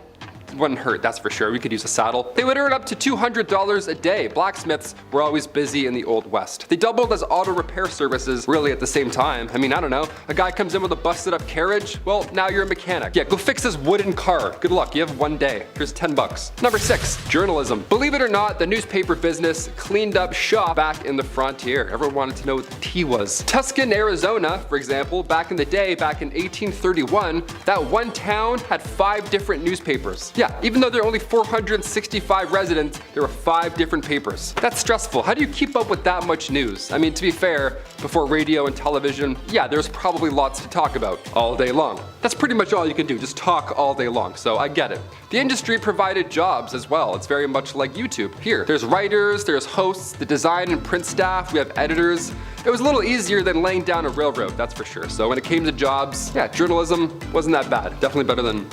wouldn't hurt, that's for sure. We could use a saddle. They would earn up to $200 a day. Blacksmiths were always busy in the Old West. They doubled as auto repair services really at the same time. I mean, I don't know. A guy comes in with a busted up carriage, well, now you're a mechanic. Yeah, go fix this wooden car. Good luck, you have one day. Here's $10. Number 6, journalism. Believe it or not, the newspaper business cleaned up shop back in the frontier. Everyone wanted to know what the tea was. Tucson, Arizona, for example, back in the day, back in 1831, that one town had 5 different newspapers. Yeah, even though there are only 465 residents, there were 5 different papers. That's stressful. How do you keep up with that much news? I mean, to be fair, before radio and television, yeah, there's probably lots to talk about all day long. That's pretty much all you can do, just talk all day long, so I get it. The industry provided jobs as well. It's very much like YouTube. Here, there's writers, there's hosts, the design and print staff, we have editors. It was a little easier than laying down a railroad, that's for sure. So when it came to jobs, yeah, journalism wasn't that bad. Definitely better than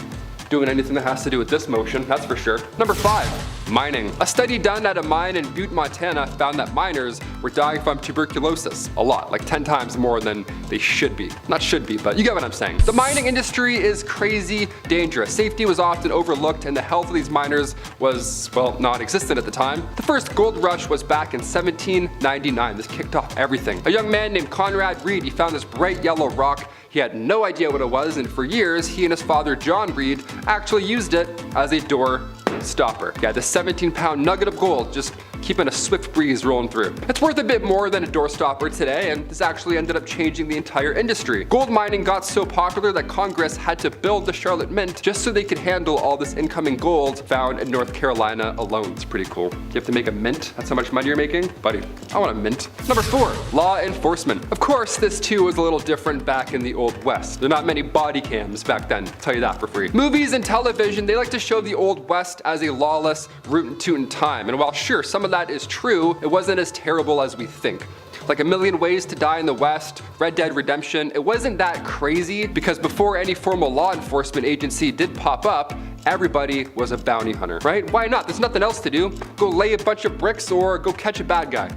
doing anything that has to do with this motion, that's for sure. Number 5, mining. A study done at a mine in Butte, Montana found that miners were dying from tuberculosis. A lot, like 10 times more than they should be. Not should be, but you get what I'm saying. The mining industry is crazy dangerous. Safety was often overlooked and the health of these miners was, well, non-existent at the time. The first gold rush was back in 1799. This kicked off everything. A young man named Conrad Reed, he found this bright yellow rock. He had no idea what it was, and for years, he and his father, John Reed, actually used it as a door stopper. Yeah, this 17-pound nugget of gold just keeping a swift breeze rolling through. It's worth a bit more than a door stopper today, and this actually ended up changing the entire industry. Gold mining got so popular that Congress had to build the Charlotte Mint just so they could handle all this incoming gold found in North Carolina alone. It's pretty cool. You have to make a mint? That's how much money you're making? Buddy, I want a mint. Number 4, law enforcement. Of course, this too was a little different back in the Old West. There are not many body cams back then, I'll tell you that for free. Movies and television, they like to show the Old West as a lawless, rootin' tootin' time. And while sure, some of that is true, it wasn't as terrible as we think. Like A Million Ways to Die in the West, Red Dead Redemption, it wasn't that crazy because before any formal law enforcement agency did pop up, everybody was a bounty hunter, right? Why not? There's nothing else to do. Go lay a bunch of bricks or go catch a bad guy.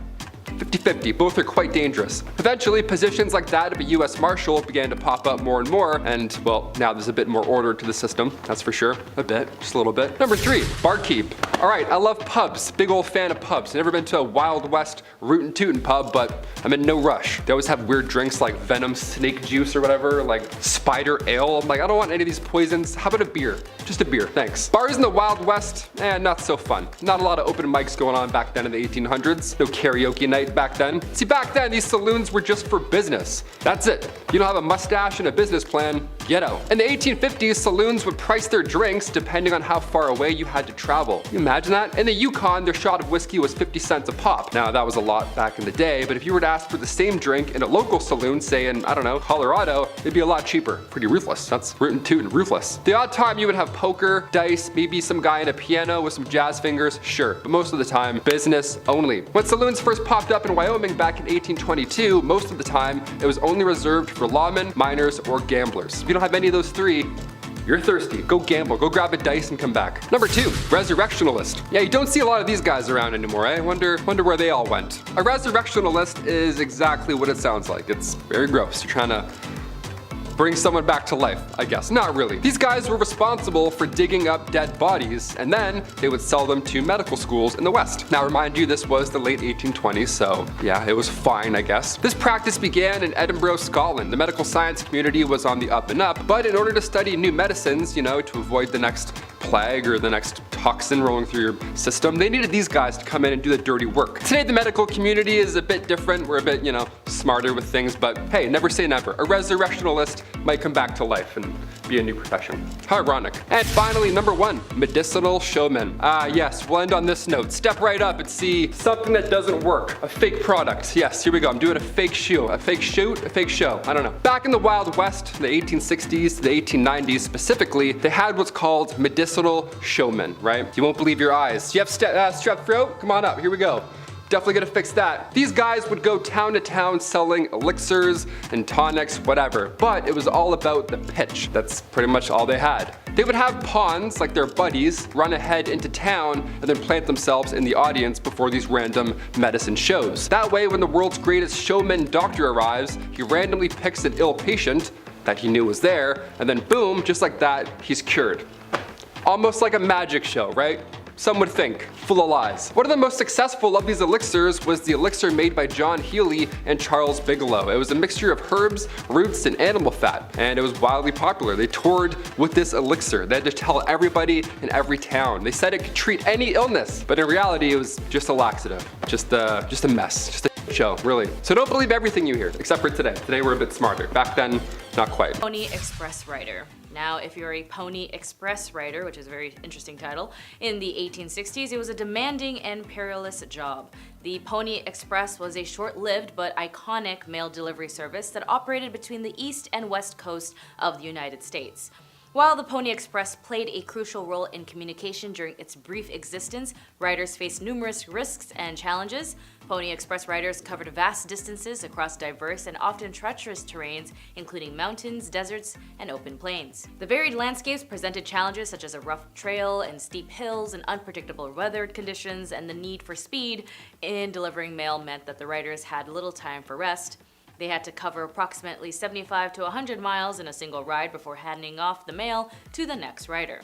50-50, both are quite dangerous. Eventually, positions like that of a US Marshal began to pop up more and more, and well, now there's a bit more order to the system, that's for sure. A bit, just a little bit. Number 3, barkeep. Alright, I love pubs, big old fan of pubs. Never been to a Wild West rootin' tootin' pub, but I'm in no rush. They always have weird drinks like venom snake juice or whatever, like spider ale. I'm like, I don't want any of these poisons. How about a beer? Just a beer, thanks. Bars in the Wild West, not so fun. Not a lot of open mics going on back then in the 1800s. No karaoke night back then. See, back then, these saloons were just for business. That's it. You don't have a mustache and a business plan, get out. In the 1850s, saloons would price their drinks depending on how far away you had to travel. Can you imagine that? In the Yukon, their shot of whiskey was 50 cents a pop. Now, that was a lot back in the day, but if you were to ask for the same drink in a local saloon, say in, I don't know, Colorado, it'd be a lot cheaper. Pretty ruthless. That's rootin' tootin' ruthless. The odd time you would have poker, dice, maybe some guy in a piano with some jazz fingers, sure, but most of the time, business only. When saloons first popped up in Wyoming back in 1822, most of the time, it was only reserved for lawmen, miners, or gamblers. If you don't have any of those 3, you're thirsty. Go gamble, go grab a dice and come back. Number 2, resurrectionalist. Yeah, you don't see a lot of these guys around anymore, eh? Wonder where they all went. A resurrectionalist is exactly what it sounds like. It's very gross. You're trying to bring someone back to life, I guess. Not really. These guys were responsible for digging up dead bodies, and then they would sell them to medical schools in the West. Now, remind you, this was the late 1820s, so yeah, it was fine, I guess. This practice began in Edinburgh, Scotland. The medical science community was on the up and up, but in order to study new medicines, you know, to avoid the next plague or the next toxin rolling through your system, they needed these guys to come in and do the dirty work. Today, the medical community is a bit different. We're a bit, you know, smarter with things, but hey, never say never. A resurrectionalist might come back to life and be a new profession. How ironic. And finally, number 1, medicinal showman. Yes, we'll end on this note. Step right up and see something that doesn't work. A fake product. Yes, here we go. I'm doing a fake shoe. A fake shoot? A fake show. I don't know. Back in the Wild West, the 1860s to the 1890s specifically, they had what's called medicinal showmen, right? You won't believe your eyes. Do you have strep throat? Come on up. Here we go. Definitely gonna fix that. These guys would go town to town selling elixirs and tonics, whatever, but it was all about the pitch. That's pretty much all they had. They would have pawns, like their buddies, run ahead into town and then plant themselves in the audience before these random medicine shows. That way, when the world's greatest showman doctor arrives, he randomly picks an ill patient that he knew was there, and then boom, just like that, he's cured. Almost like a magic show, right? Some would think, full of lies. One of the most successful of these elixirs was the elixir made by John Healy and Charles Bigelow. It was a mixture of herbs, roots, and animal fat, and it was wildly popular. They toured with this elixir. They had to tell everybody in every town. They said it could treat any illness, but in reality, it was just a laxative. Just a mess. Just a show, really. So don't believe everything you hear, except for today. Today we're a bit smarter. Back then, not quite. Pony Express Rider. Now, if you're a Pony Express rider, which is a very interesting title, in the 1860s, it was a demanding and perilous job. The Pony Express was a short-lived but iconic mail delivery service that operated between the east and west coast of the United States. While the Pony Express played a crucial role in communication during its brief existence, riders faced numerous risks and challenges. Pony Express riders covered vast distances across diverse and often treacherous terrains, including mountains, deserts, and open plains. The varied landscapes presented challenges such as a rough trail and steep hills and unpredictable weather conditions, and the need for speed in delivering mail meant that the riders had little time for rest. They had to cover approximately 75 to 100 miles in a single ride before handing off the mail to the next rider.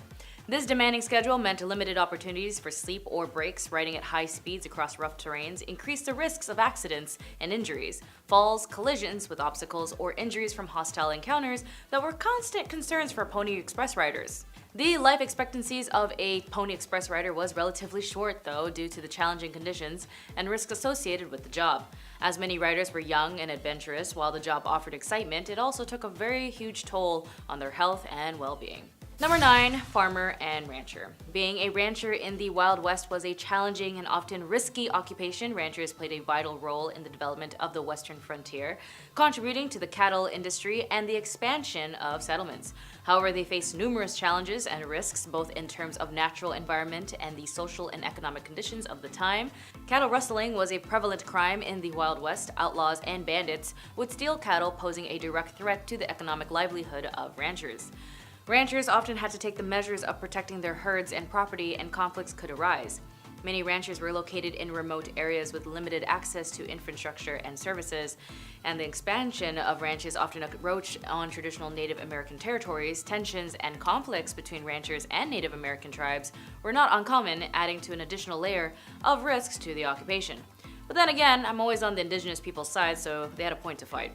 This demanding schedule meant limited opportunities for sleep or breaks. Riding at high speeds across rough terrains increased the risks of accidents and injuries, falls, collisions with obstacles, or injuries from hostile encounters that were constant concerns for Pony Express riders. The life expectancies of a Pony Express rider was relatively short, though, due to the challenging conditions and risks associated with the job. As many riders were young and adventurous, while the job offered excitement, it also took a very huge toll on their health and well-being. Number 9, farmer and rancher. Being a rancher in the Wild West was a challenging and often risky occupation. Ranchers played a vital role in the development of the western frontier, contributing to the cattle industry and the expansion of settlements. However, they faced numerous challenges and risks, both in terms of natural environment and the social and economic conditions of the time. Cattle rustling was a prevalent crime in the Wild West. Outlaws and bandits would steal cattle, posing a direct threat to the economic livelihood of ranchers. Ranchers often had to take the measures of protecting their herds and property, and conflicts could arise. Many ranchers were located in remote areas with limited access to infrastructure and services, and the expansion of ranches often encroached on traditional Native American territories. Tensions and conflicts between ranchers and Native American tribes were not uncommon, adding to an additional layer of risks to the occupation. But then again, I'm always on the indigenous people's side, so they had a point to fight.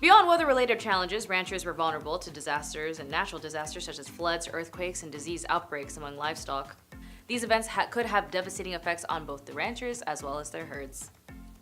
Beyond weather-related challenges, ranchers were vulnerable to disasters and natural disasters such as floods, earthquakes, and disease outbreaks among livestock. These events could have devastating effects on both the ranchers as well as their herds.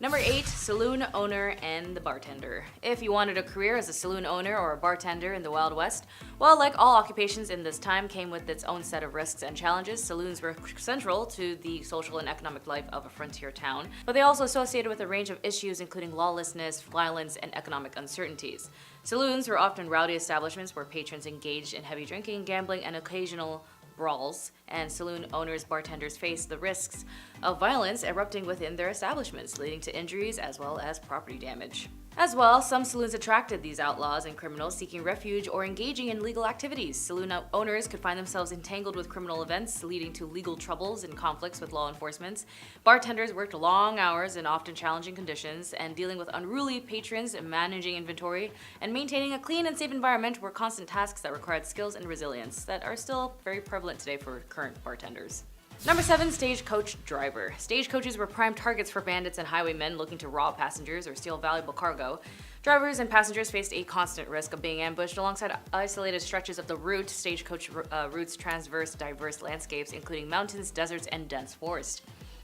Number 8, saloon owner and the bartender. If you wanted a career as a saloon owner or a bartender in the Wild West, well, like all occupations in this time came with its own set of risks and challenges. Saloons were central to the social and economic life of a frontier town, but they also associated with a range of issues including lawlessness, violence, and economic uncertainties. Saloons were often rowdy establishments where patrons engaged in heavy drinking, gambling, and occasional brawls, and saloon owners, bartenders faced the risks of violence erupting within their establishments, leading to injuries as well as property damage. As well, some saloons attracted these outlaws and criminals seeking refuge or engaging in legal activities. Saloon owners could find themselves entangled with criminal events, leading to legal troubles and conflicts with law enforcement. Bartenders worked long hours in often challenging conditions, and dealing with unruly patrons, managing inventory, and maintaining a clean and safe environment were constant tasks that required skills and resilience that are still very prevalent today for current bartenders. Number 7, stagecoach driver. Stagecoaches were prime targets for bandits and highwaymen looking to rob passengers or steal valuable cargo. Drivers and passengers faced a constant risk of being ambushed alongside isolated stretches of the route. Stagecoach routes traverse diverse landscapes, including mountains, deserts, and dense forest.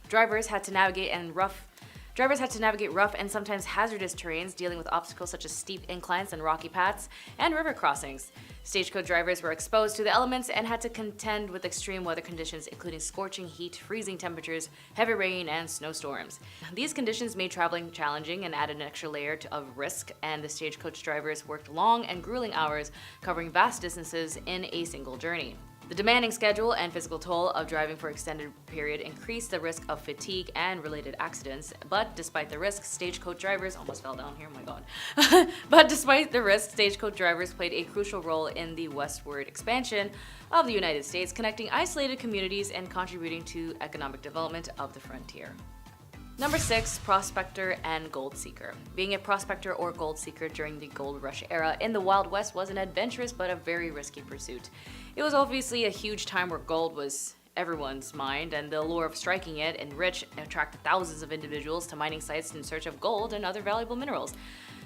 Drivers had to navigate rough and sometimes hazardous terrains, dealing with obstacles such as steep inclines and rocky paths, and river crossings. Stagecoach drivers were exposed to the elements and had to contend with extreme weather conditions, including scorching heat, freezing temperatures, heavy rain, and snowstorms. These conditions made traveling challenging and added an extra layer of risk, and the stagecoach drivers worked long and grueling hours, covering vast distances in a single journey. The demanding schedule and physical toll of driving for an extended period increased the risk of fatigue and related accidents, but despite the risks, stagecoach drivers almost fell down here, oh my god. But despite the risks, stagecoach drivers played a crucial role in the westward expansion of the United States, connecting isolated communities and contributing to economic development of the frontier. Number 6, prospector and gold seeker. Being a prospector or gold seeker during the gold rush era in the Wild West was an adventurous but a very risky pursuit. It was obviously a huge time where gold was everyone's mind, and the allure of striking it enriched and attracted thousands of individuals to mining sites in search of gold and other valuable minerals.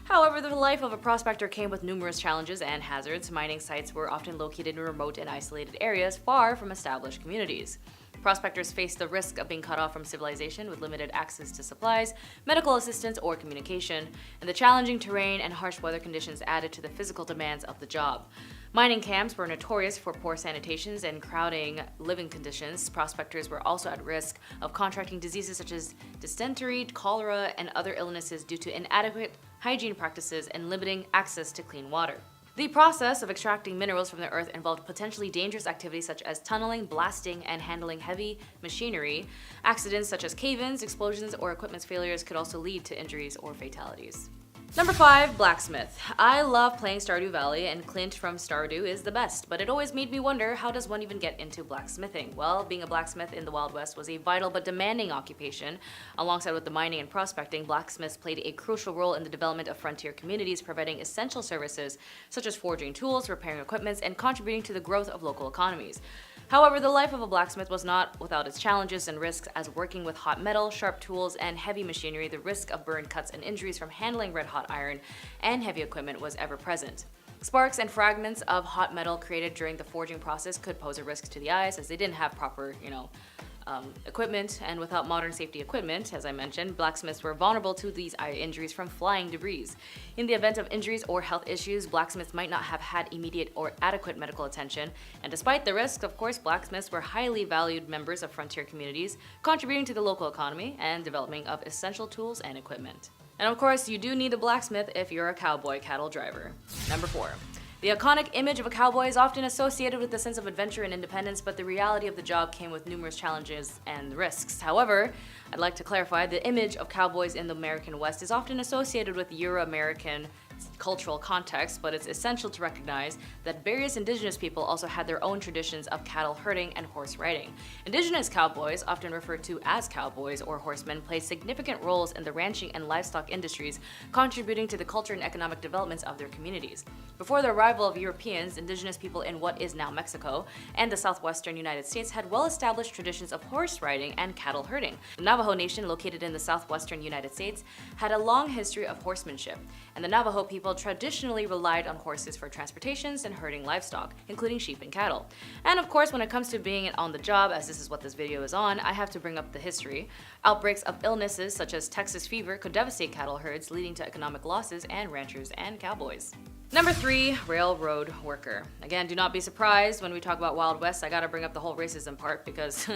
However, the life of a prospector came with numerous challenges and hazards. Mining sites were often located in remote and isolated areas far from established communities. Prospectors faced the risk of being cut off from civilization with limited access to supplies, medical assistance, or communication, and the challenging terrain and harsh weather conditions added to the physical demands of the job. Mining camps were notorious for poor sanitations and crowding living conditions. Prospectors were also at risk of contracting diseases such as dysentery, cholera, and other illnesses due to inadequate hygiene practices and limiting access to clean water. The process of extracting minerals from the earth involved potentially dangerous activities such as tunneling, blasting, and handling heavy machinery. Accidents such as cave-ins, explosions, or equipment failures could also lead to injuries or fatalities. Number 5, blacksmith. I love playing Stardew Valley, and Clint from Stardew is the best, but it always made me wonder, how does one even get into blacksmithing? Well, being a blacksmith in the Wild West was a vital but demanding occupation. Alongside with the mining and prospecting, blacksmiths played a crucial role in the development of frontier communities, providing essential services such as forging tools, repairing equipment, and contributing to the growth of local economies. However, the life of a blacksmith was not without its challenges and risks, as working with hot metal, sharp tools, and heavy machinery, the risk of burn, cuts, and injuries from handling red-hot iron and heavy equipment was ever present. Sparks and fragments of hot metal created during the forging process could pose a risk to the eyes, as they didn't have proper, equipment, and without modern safety equipment, as I mentioned, blacksmiths were vulnerable to these eye injuries from flying debris. In the event of injuries or health issues, blacksmiths might not have had immediate or adequate medical attention, and despite the risks, of course, blacksmiths were highly valued members of frontier communities, contributing to the local economy and development of essential tools and equipment. And of course, you do need a blacksmith if you're a cowboy cattle driver. Number 4. The iconic image of a cowboy is often associated with a sense of adventure and independence, but the reality of the job came with numerous challenges and risks. However, I'd like to clarify, the image of cowboys in the American West is often associated with Euro-American cultural context, but it's essential to recognize that various indigenous people also had their own traditions of cattle herding and horse riding. Indigenous cowboys, often referred to as cowboys or horsemen, played significant roles in the ranching and livestock industries, contributing to the culture and economic developments of their communities. Before the arrival of Europeans, indigenous people in what is now Mexico and the southwestern United States had well-established traditions of horse riding and cattle herding. The Navajo Nation, located in the southwestern United States, had a long history of horsemanship, and the Navajo people traditionally relied on horses for transportations and herding livestock, including sheep and cattle. And of course, when it comes to being on the job, as this is what this video is on, I have to bring up the history. Outbreaks of illnesses such as Texas fever could devastate cattle herds, leading to economic losses and ranchers and cowboys. Number 3, railroad worker. Again, do not be surprised when we talk about Wild West. I gotta bring up the whole racism part because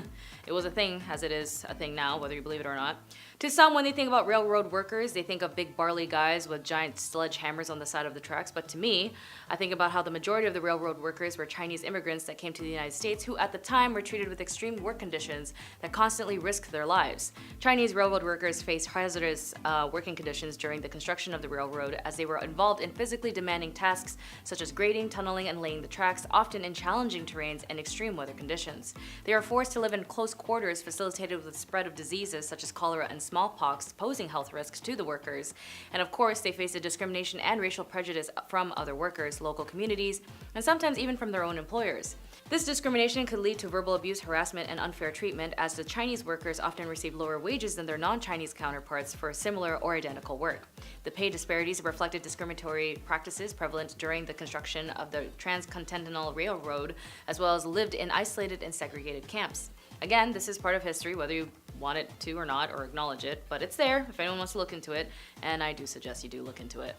it was a thing, as it is a thing now, whether you believe it or not. To some, when they think about railroad workers, they think of big burly guys with giant sledgehammers on the side of the tracks. But to me, I think about how the majority of the railroad workers were Chinese immigrants that came to the United States, who at the time were treated with extreme work conditions that constantly risked their lives. Chinese railroad workers faced hazardous working conditions during the construction of the railroad, as they were involved in physically demanding tasks such as grading, tunneling, and laying the tracks, often in challenging terrains and extreme weather conditions. They are forced to live in close quarters, facilitated with the spread of diseases such as cholera and smallpox, posing health risks to the workers. And of course, they face a discrimination and racial prejudice from other workers, local communities, and sometimes even from their own employers. This discrimination could lead to verbal abuse, harassment, and unfair treatment, as the Chinese workers often received lower wages than their non-Chinese counterparts for similar or identical work. The pay disparities reflected discriminatory practices prevalent during the construction of the Transcontinental Railroad, as well as lived in isolated and segregated camps. Again, this is part of history, whether you want it to or not, or acknowledge it, but it's there if anyone wants to look into it, and I do suggest you do look into it.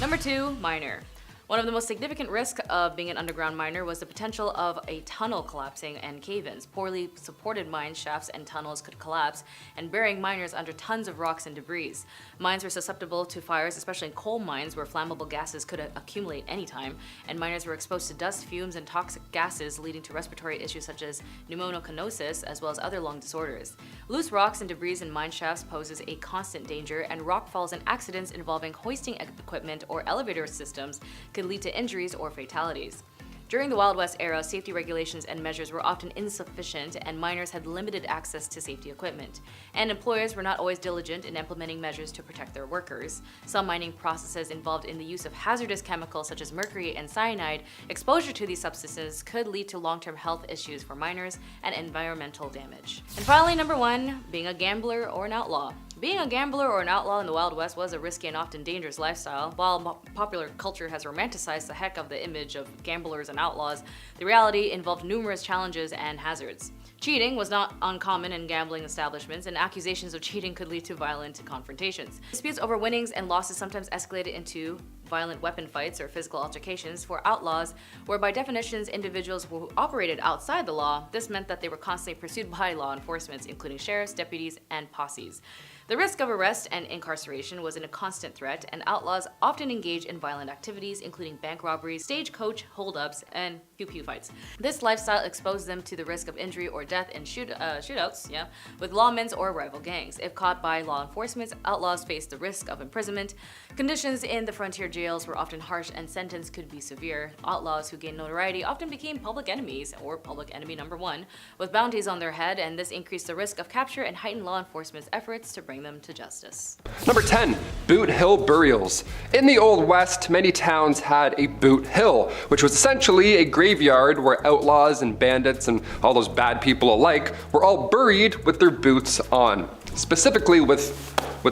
Number 2, miner. One of the most significant risks of being an underground miner was the potential of a tunnel collapsing and cave-ins. Poorly supported mine shafts and tunnels could collapse, and burying miners under tons of rocks and debris. Mines were susceptible to fires, especially in coal mines where flammable gases could accumulate anytime, and miners were exposed to dust, fumes, and toxic gases, leading to respiratory issues such as pneumoconiosis, as well as other lung disorders. Loose rocks and debris in mine shafts poses a constant danger, and rock falls and accidents involving hoisting equipment or elevator systems could lead to injuries or fatalities. During the Wild West era, safety regulations and measures were often insufficient, and miners had limited access to safety equipment. And employers were not always diligent in implementing measures to protect their workers. Some mining processes involved in the use of hazardous chemicals such as mercury and cyanide. Exposure to these substances could lead to long-term health issues for miners and environmental damage. And finally, number 1, being a gambler or an outlaw. Being a gambler or an outlaw in the Wild West was a risky and often dangerous lifestyle. While popular culture has romanticized the heck of the image of gamblers and outlaws, the reality involved numerous challenges and hazards. Cheating was not uncommon in gambling establishments, and accusations of cheating could lead to violent confrontations. Disputes over winnings and losses sometimes escalated into violent weapon fights or physical altercations for outlaws were by definitions individuals who operated outside the law. This meant that they were constantly pursued by law enforcement, including sheriffs, deputies, and posses. The risk of arrest and incarceration was a constant threat, and outlaws often engaged in violent activities, including bank robberies, stagecoach holdups, and pew-pew fights. This lifestyle exposed them to the risk of injury or death in shootouts, with lawmen or rival gangs. If caught by law enforcement, outlaws faced the risk of imprisonment. Conditions in the frontier jails were often harsh, and sentence could be severe. Outlaws who gained notoriety often became public enemies, or public enemy number one, with bounties on their head, and this increased the risk of capture and heightened law enforcement's efforts to bring them to justice. Number 10, Boot Hill burials. In the Old West, many towns had a Boot Hill, which was essentially a graveyard where outlaws and bandits and all those bad people alike were all buried with their boots on. Specifically with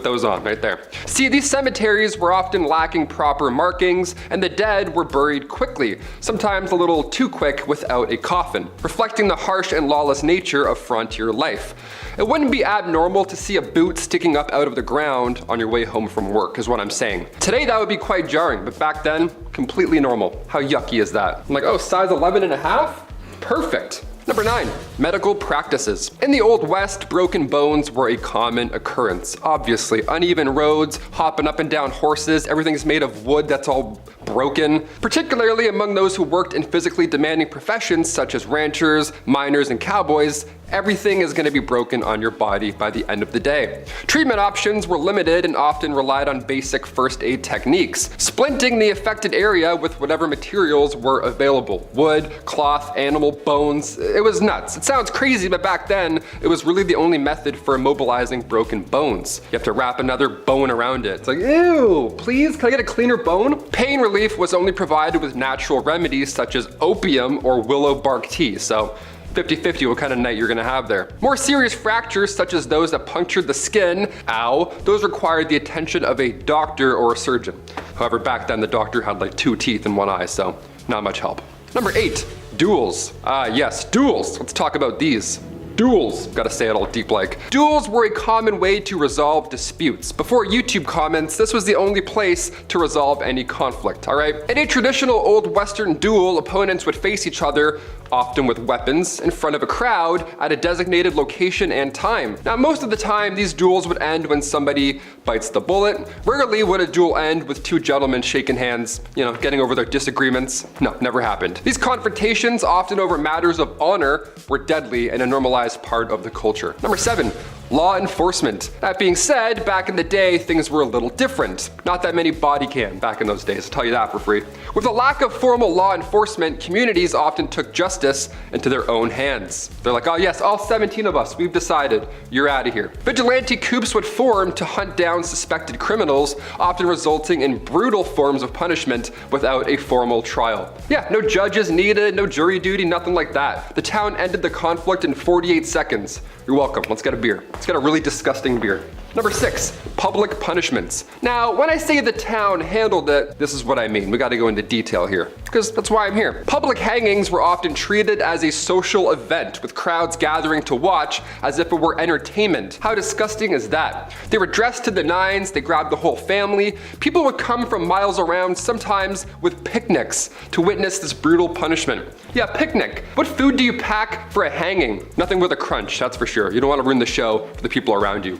those on right there. See, these cemeteries were often lacking proper markings, and the dead were buried quickly, sometimes a little too quick without a coffin, reflecting the harsh and lawless nature of frontier life. It wouldn't be abnormal to see a boot sticking up out of the ground on your way home from work, is what I'm saying. Today that would be quite jarring, but back then, completely normal. How yucky is that? I'm like, oh, size 11.5? Perfect. Number 9, medical practices. In the Old West, broken bones were a common occurrence. Obviously, uneven roads, hopping up and down horses, everything's made of wood that's all broken. Particularly among those who worked in physically demanding professions such as ranchers, miners, and cowboys, everything is going to be broken on your body by the end of the day. Treatment options were limited and often relied on basic first aid techniques, splinting the affected area with whatever materials were available. Wood, cloth, animal, bones. It was nuts. It sounds crazy, but back then, it was really the only method for immobilizing broken bones. You have to wrap another bone around it. It's like, ew, please, can I get a cleaner bone? Pain relief was only provided with natural remedies such as opium or willow bark tea, so 50-50 what kind of night you're gonna have there. More serious fractures, such as those that punctured the skin, ow, those required the attention of a doctor or a surgeon. However, back then the doctor had like 2 teeth in one eye, so not much help. Number 8, duels. Yes, duels. Let's talk about these. Duels, gotta say it all deep like. Duels were a common way to resolve disputes. Before YouTube comments, this was the only place to resolve any conflict, alright? In a traditional Old Western duel, opponents would face each other, often with weapons, in front of a crowd at a designated location and time. Now, most of the time, these duels would end when somebody bites the bullet. Rarely would a duel end with 2 gentlemen shaking hands, getting over their disagreements. No, never happened. These confrontations, often over matters of honor, were deadly and a normalized part of the culture. Number 7, law enforcement. That being said, back in the day, things were a little different. Not that many body cam back in those days, I'll tell you that for free. With a lack of formal law enforcement, communities often took justice into their own hands. They're like, oh yes, all 17 of us, we've decided, you're out of here. Vigilante coups would form to hunt down suspected criminals, often resulting in brutal forms of punishment without a formal trial. Yeah, no judges needed, no jury duty, nothing like that. The town ended the conflict in 48 seconds. You're welcome, let's get a beer. Let's get a really disgusting beer. Number 6, public punishments. Now, when I say the town handled it, this is what I mean. We gotta go into detail here, because that's why I'm here. Public hangings were often treated as a social event, with crowds gathering to watch as if it were entertainment. How disgusting is that? They were dressed to the nines, they grabbed the whole family. People would come from miles around, sometimes with picnics, to witness this brutal punishment. Yeah, picnic. What food do you pack for a hanging? Nothing with a crunch, that's for sure. You don't want to ruin the show for the people around you.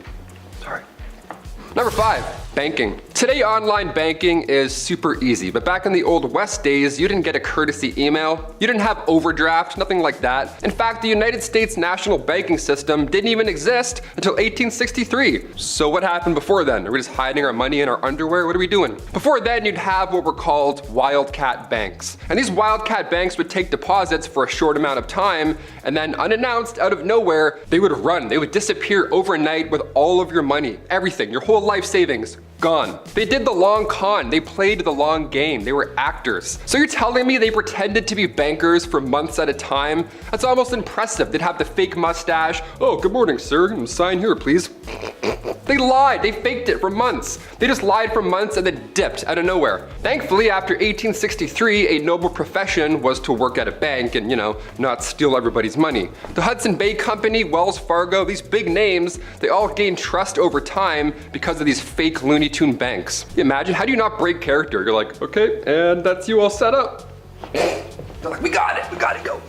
Sorry. Number 5, banking. Today, online banking is super easy, but back in the Old West days, you didn't get a courtesy email, you didn't have overdraft, nothing like that. In fact, the United States national banking system didn't even exist until 1863. So what happened before then? Are we just hiding our money in our underwear? What are we doing? Before then, you'd have what were called wildcat banks. And these wildcat banks would take deposits for a short amount of time, and then unannounced, out of nowhere, they would run. They would disappear overnight with all of your money, everything, your whole life savings, gone. They did the long con, they played the long game, they were actors. So you're telling me they pretended to be bankers for months at a time? That's almost impressive. They'd have the fake mustache. Oh, good morning, sir. Sign here, please. They lied, they faked it for months. They just lied for months and then dipped out of nowhere. Thankfully, after 1863, a noble profession was to work at a bank and, not steal everybody's money. The Hudson Bay Company, Wells Fargo, these big names, they all gained trust over time because of these fake Looney Tune banks. Imagine, how do you not break character? You're like, okay, and that's you all set up. They're like, we got it, go.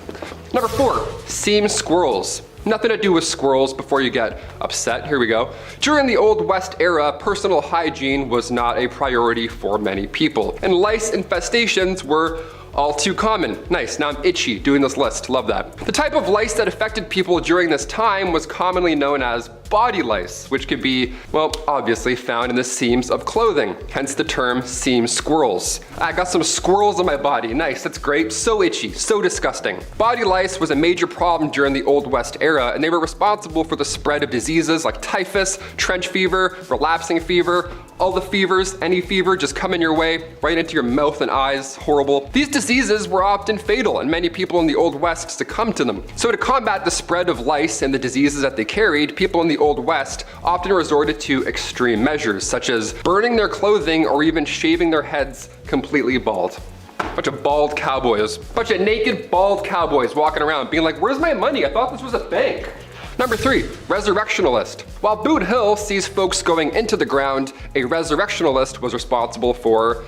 Number 4, seam squirrels. Nothing to do with squirrels before you get upset. Here we go. During the Old West era, personal hygiene was not a priority for many people, and lice infestations were all too common. Nice, now I'm itchy doing this list, love that. The type of lice that affected people during this time was commonly known as body lice, which could be, well, obviously found in the seams of clothing, hence the term seam squirrels. I got some squirrels on my body, nice, that's great, so itchy, so disgusting. Body lice was a major problem during the Old West era, and they were responsible for the spread of diseases like typhus, trench fever, relapsing fever, all the fevers, any fever just coming your way, right into your mouth and eyes, horrible. These diseases were often fatal, and many people in the Old West succumbed to them. So to combat the spread of lice and the diseases that they carried, people in the Old West often resorted to extreme measures, such as burning their clothing or even shaving their heads completely bald. Bunch of bald cowboys. Bunch of naked bald cowboys walking around being like, where's my money? I thought this was a bank. Number 3, resurrectionalist. While Boot Hill sees folks going into the ground, a resurrectionalist was responsible for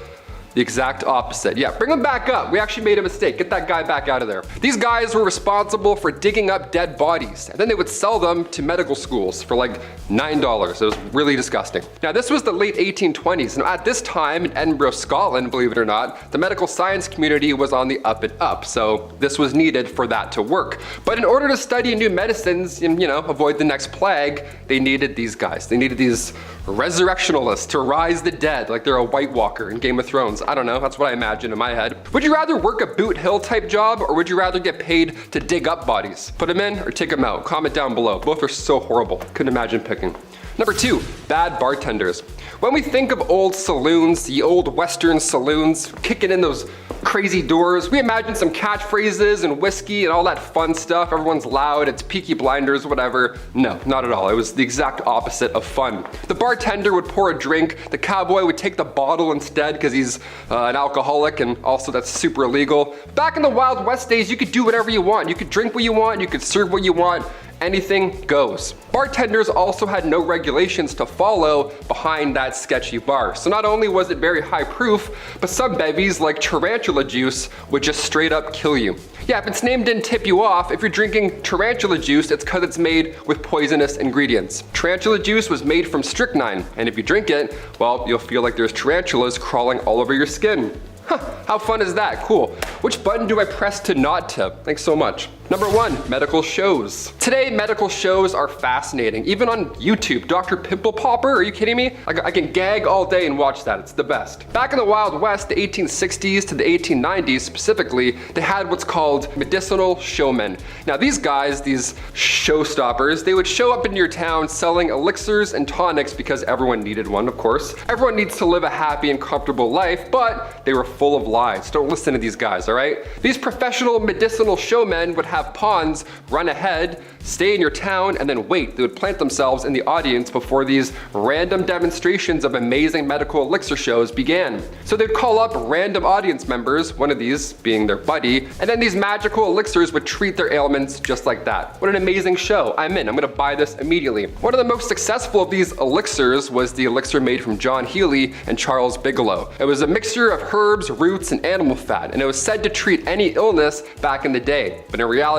the exact opposite. Yeah, bring them back up. We actually made a mistake. Get that guy back out of there. These guys were responsible for digging up dead bodies, and then they would sell them to medical schools for like $9. It was really disgusting. Now, this was the late 1820s, and at this time in Edinburgh, Scotland, believe it or not, the medical science community was on the up and up, so this was needed for that to work. But in order to study new medicines and, avoid the next plague, they needed these guys. They needed these resurrectionalists to rise the dead like they're a White Walker in Game of Thrones. I don't know, that's what I imagine in my head. Would you rather work a Boot Hill type job, or would you rather get paid to dig up bodies? Put them in or take them out? Comment down below. Both are so horrible. Couldn't imagine picking. Number 2, bad bartenders. When we think of old saloons, the old Western saloons, kicking in those crazy doors, we imagine some catchphrases and whiskey and all that fun stuff. Everyone's loud, it's Peaky Blinders, whatever. No, not at all. It was the exact opposite of fun. The bartender would pour a drink, the cowboy would take the bottle instead because he's an alcoholic, and also that's super illegal. Back in the Wild West days, you could do whatever you want. You could drink what you want, you could serve what you want. Anything goes. Bartenders also had no regulations to follow behind that sketchy bar. So not only was it very high proof, but some bevies like tarantula juice would just straight up kill you. Yeah, if its name didn't tip you off, if you're drinking tarantula juice, it's because it's made with poisonous ingredients. Tarantula juice was made from strychnine, and if you drink it, well, you'll feel like there's tarantulas crawling all over your skin. Huh, how fun is that? Cool. Which button do I press to not tip? Thanks so much. Number 1, medical shows. Today, medical shows are fascinating. Even on YouTube, Dr. Pimple Popper, are you kidding me? I can gag all day and watch that, it's the best. Back in the Wild West, the 1860s to the 1890s specifically, they had what's called medicinal showmen. Now these guys, these showstoppers, they would show up in your town selling elixirs and tonics because everyone needed one, of course. Everyone needs to live a happy and comfortable life, but they were full of lies. Don't listen to these guys, all right? These professional medicinal showmen would have pawns run ahead, stay in your town, and then wait. They would plant themselves in the audience before these random demonstrations of amazing medical elixir shows began. So they'd call up random audience members, one of these being their buddy, and then these magical elixirs would treat their ailments just like that. What an amazing show. I'm in. I'm gonna buy this immediately. One of the most successful of these elixirs was the elixir made from John Healy and Charles Bigelow. It was a mixture of herbs, roots, and animal fat, and it was said to treat any illness back in the day. But in reality,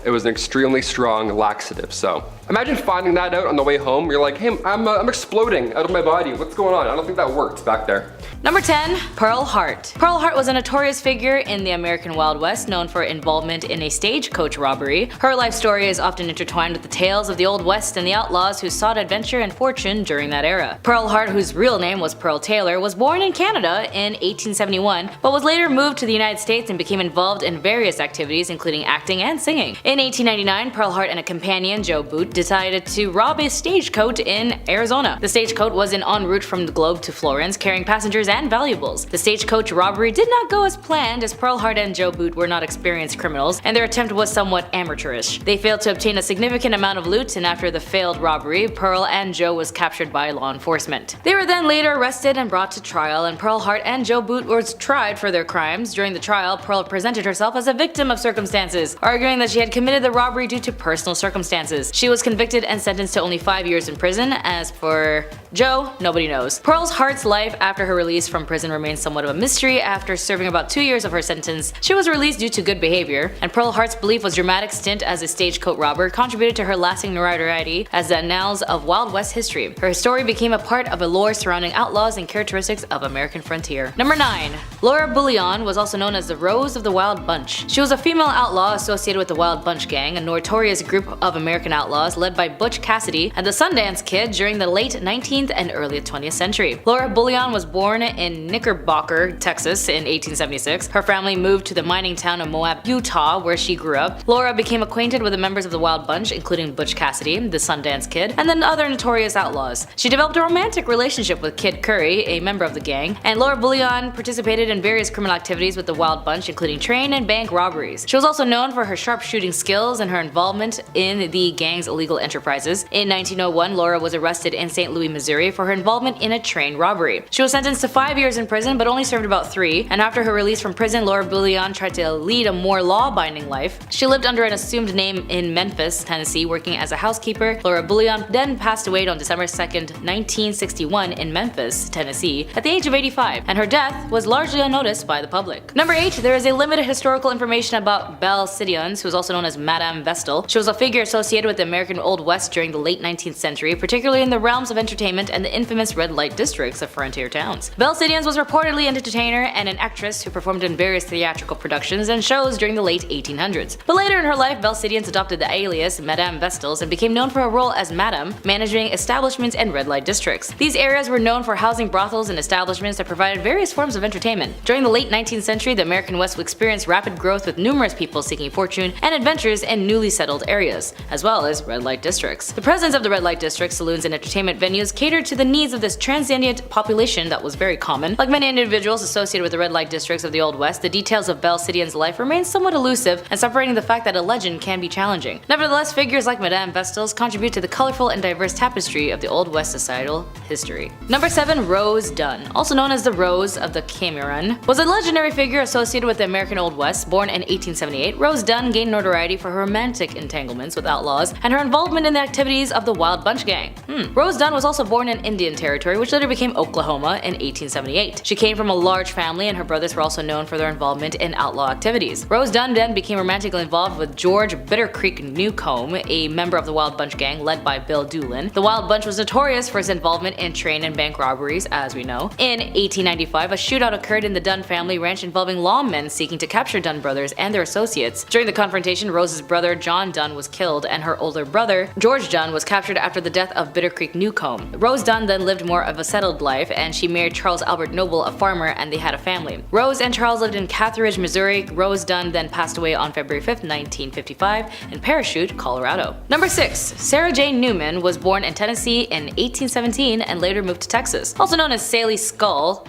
it was an extremely strong laxative. So imagine finding that out on the way home. You're like, hey, I'm exploding out of my body. What's going on? I don't think that worked back there. Number 10, Pearl Hart. Pearl Hart was a notorious figure in the American Wild West, known for involvement in a stagecoach robbery. Her life story is often intertwined with the tales of the Old West and the outlaws who sought adventure and fortune during that era. Pearl Hart, whose real name was Pearl Taylor, was born in Canada in 1871, but was later moved to the United States and became involved in various activities, including acting and singing. In 1899, Pearl Hart and a companion, Joe Boot, decided to rob a stagecoach in Arizona. The stagecoach was en route from the Globe to Florence, carrying passengers souvenirs and valuables. The stagecoach robbery did not go as planned, as Pearl Hart and Joe Boot were not experienced criminals, and their attempt was somewhat amateurish. They failed to obtain a significant amount of loot, and after the failed robbery, Pearl and Joe was captured by law enforcement. They were then later arrested and brought to trial, and Pearl Hart and Joe Boot were tried for their crimes. During the trial, Pearl presented herself as a victim of circumstances, arguing that she had committed the robbery due to personal circumstances. She was convicted and sentenced to only 5 years in prison. As for Joe, nobody knows. Pearl Hart's life after her release from prison remains somewhat of a mystery. After serving about 2 years of her sentence, she was released due to good behavior, and Pearl Hart's belief was dramatic stint as a stagecoach robber contributed to her lasting notoriety as the annals of Wild West history. Her story became a part of a lore surrounding outlaws and characteristics of American frontier. Number 9. Laura Bullion was also known as the Rose of the Wild Bunch. She was a female outlaw associated with the Wild Bunch Gang, a notorious group of American outlaws led by Butch Cassidy and the Sundance Kid during the late 19th and early 20th century. Laura Bullion was born in Knickerbocker, Texas in 1876. Her family moved to the mining town of Moab, Utah, where she grew up. Laura became acquainted with the members of the Wild Bunch, including Butch Cassidy, the Sundance Kid, and then other notorious outlaws. She developed a romantic relationship with Kid Curry, a member of the gang, and Laura Bullion participated in various criminal activities with the Wild Bunch, including train and bank robberies. She was also known for her sharpshooting skills and her involvement in the gang's illegal enterprises. In 1901, Laura was arrested in St. Louis, Missouri for her involvement in a train robbery. She was sentenced to 5 years in prison but only served about 3, and after her release from prison, Laura Bullion tried to lead a more law-abiding life. She lived under an assumed name in Memphis, Tennessee, working as a housekeeper. Laura Bullion then passed away on December 2nd, 1961 in Memphis, Tennessee, at the age of 85, and her death was largely unnoticed by the public. Number 8. There is a limited historical information about Belle Sidions, who is also known as Madame Vestal. She was a figure associated with the American Old West during the late 19th century, particularly in the realms of entertainment and the infamous red light districts of frontier towns. Belle Sidions was reportedly an entertainer and an actress who performed in various theatrical productions and shows during the late 1800s. But later in her life, Belle Sidions adopted the alias Madame Vestals and became known for her role as Madame, managing establishments and red light districts. These areas were known for housing brothels and establishments that provided various forms of entertainment. During the late 19th century, the American West would experience rapid growth with numerous people seeking fortune and adventures in newly settled areas, as well as red light districts. The presence of the red light districts, saloons, and entertainment venues catered to the needs of this transient population that was very common. Like many individuals associated with the red light districts of the Old West, the details of Belle Sidion's life remain somewhat elusive and separating the fact that a legend can be challenging. Nevertheless, figures like Madame Vestals contribute to the colorful and diverse tapestry of the Old West societal history. Number 7. Rose Dunn, also known as the Rose of the Cameron, was a legendary figure associated with the American Old West. Born in 1878, Rose Dunn gained notoriety for her romantic entanglements with outlaws and her involvement in the activities of the Wild Bunch Gang. Rose Dunn was also born in Indian Territory, which later became Oklahoma, in 1878. She came from a large family, and her brothers were also known for their involvement in outlaw activities. Rose Dunn then became romantically involved with George Bitter Creek Newcomb, a member of the Wild Bunch Gang led by Bill Doolin. The Wild Bunch was notorious for its involvement in train and bank robberies, as we know. In 1895, a shootout occurred in the Dunn family ranch involving lawmen seeking to capture Dunn brothers and their associates. During the confrontation, Rose's brother John Dunn was killed, and her older brother George Dunn was captured after the death of Bitter Creek Newcomb. Rose Dunn then lived more of a settled life, and she married Charles Albert Noble, a farmer, and they had a family. Rose and Charles lived in Cathridge, Missouri. Rose Dunn then passed away on February 5th, 1955 in Parachute, Colorado. Number 6. Sarah Jane Newman was born in Tennessee in 1817 and later moved to Texas. Also known as Sally Skull,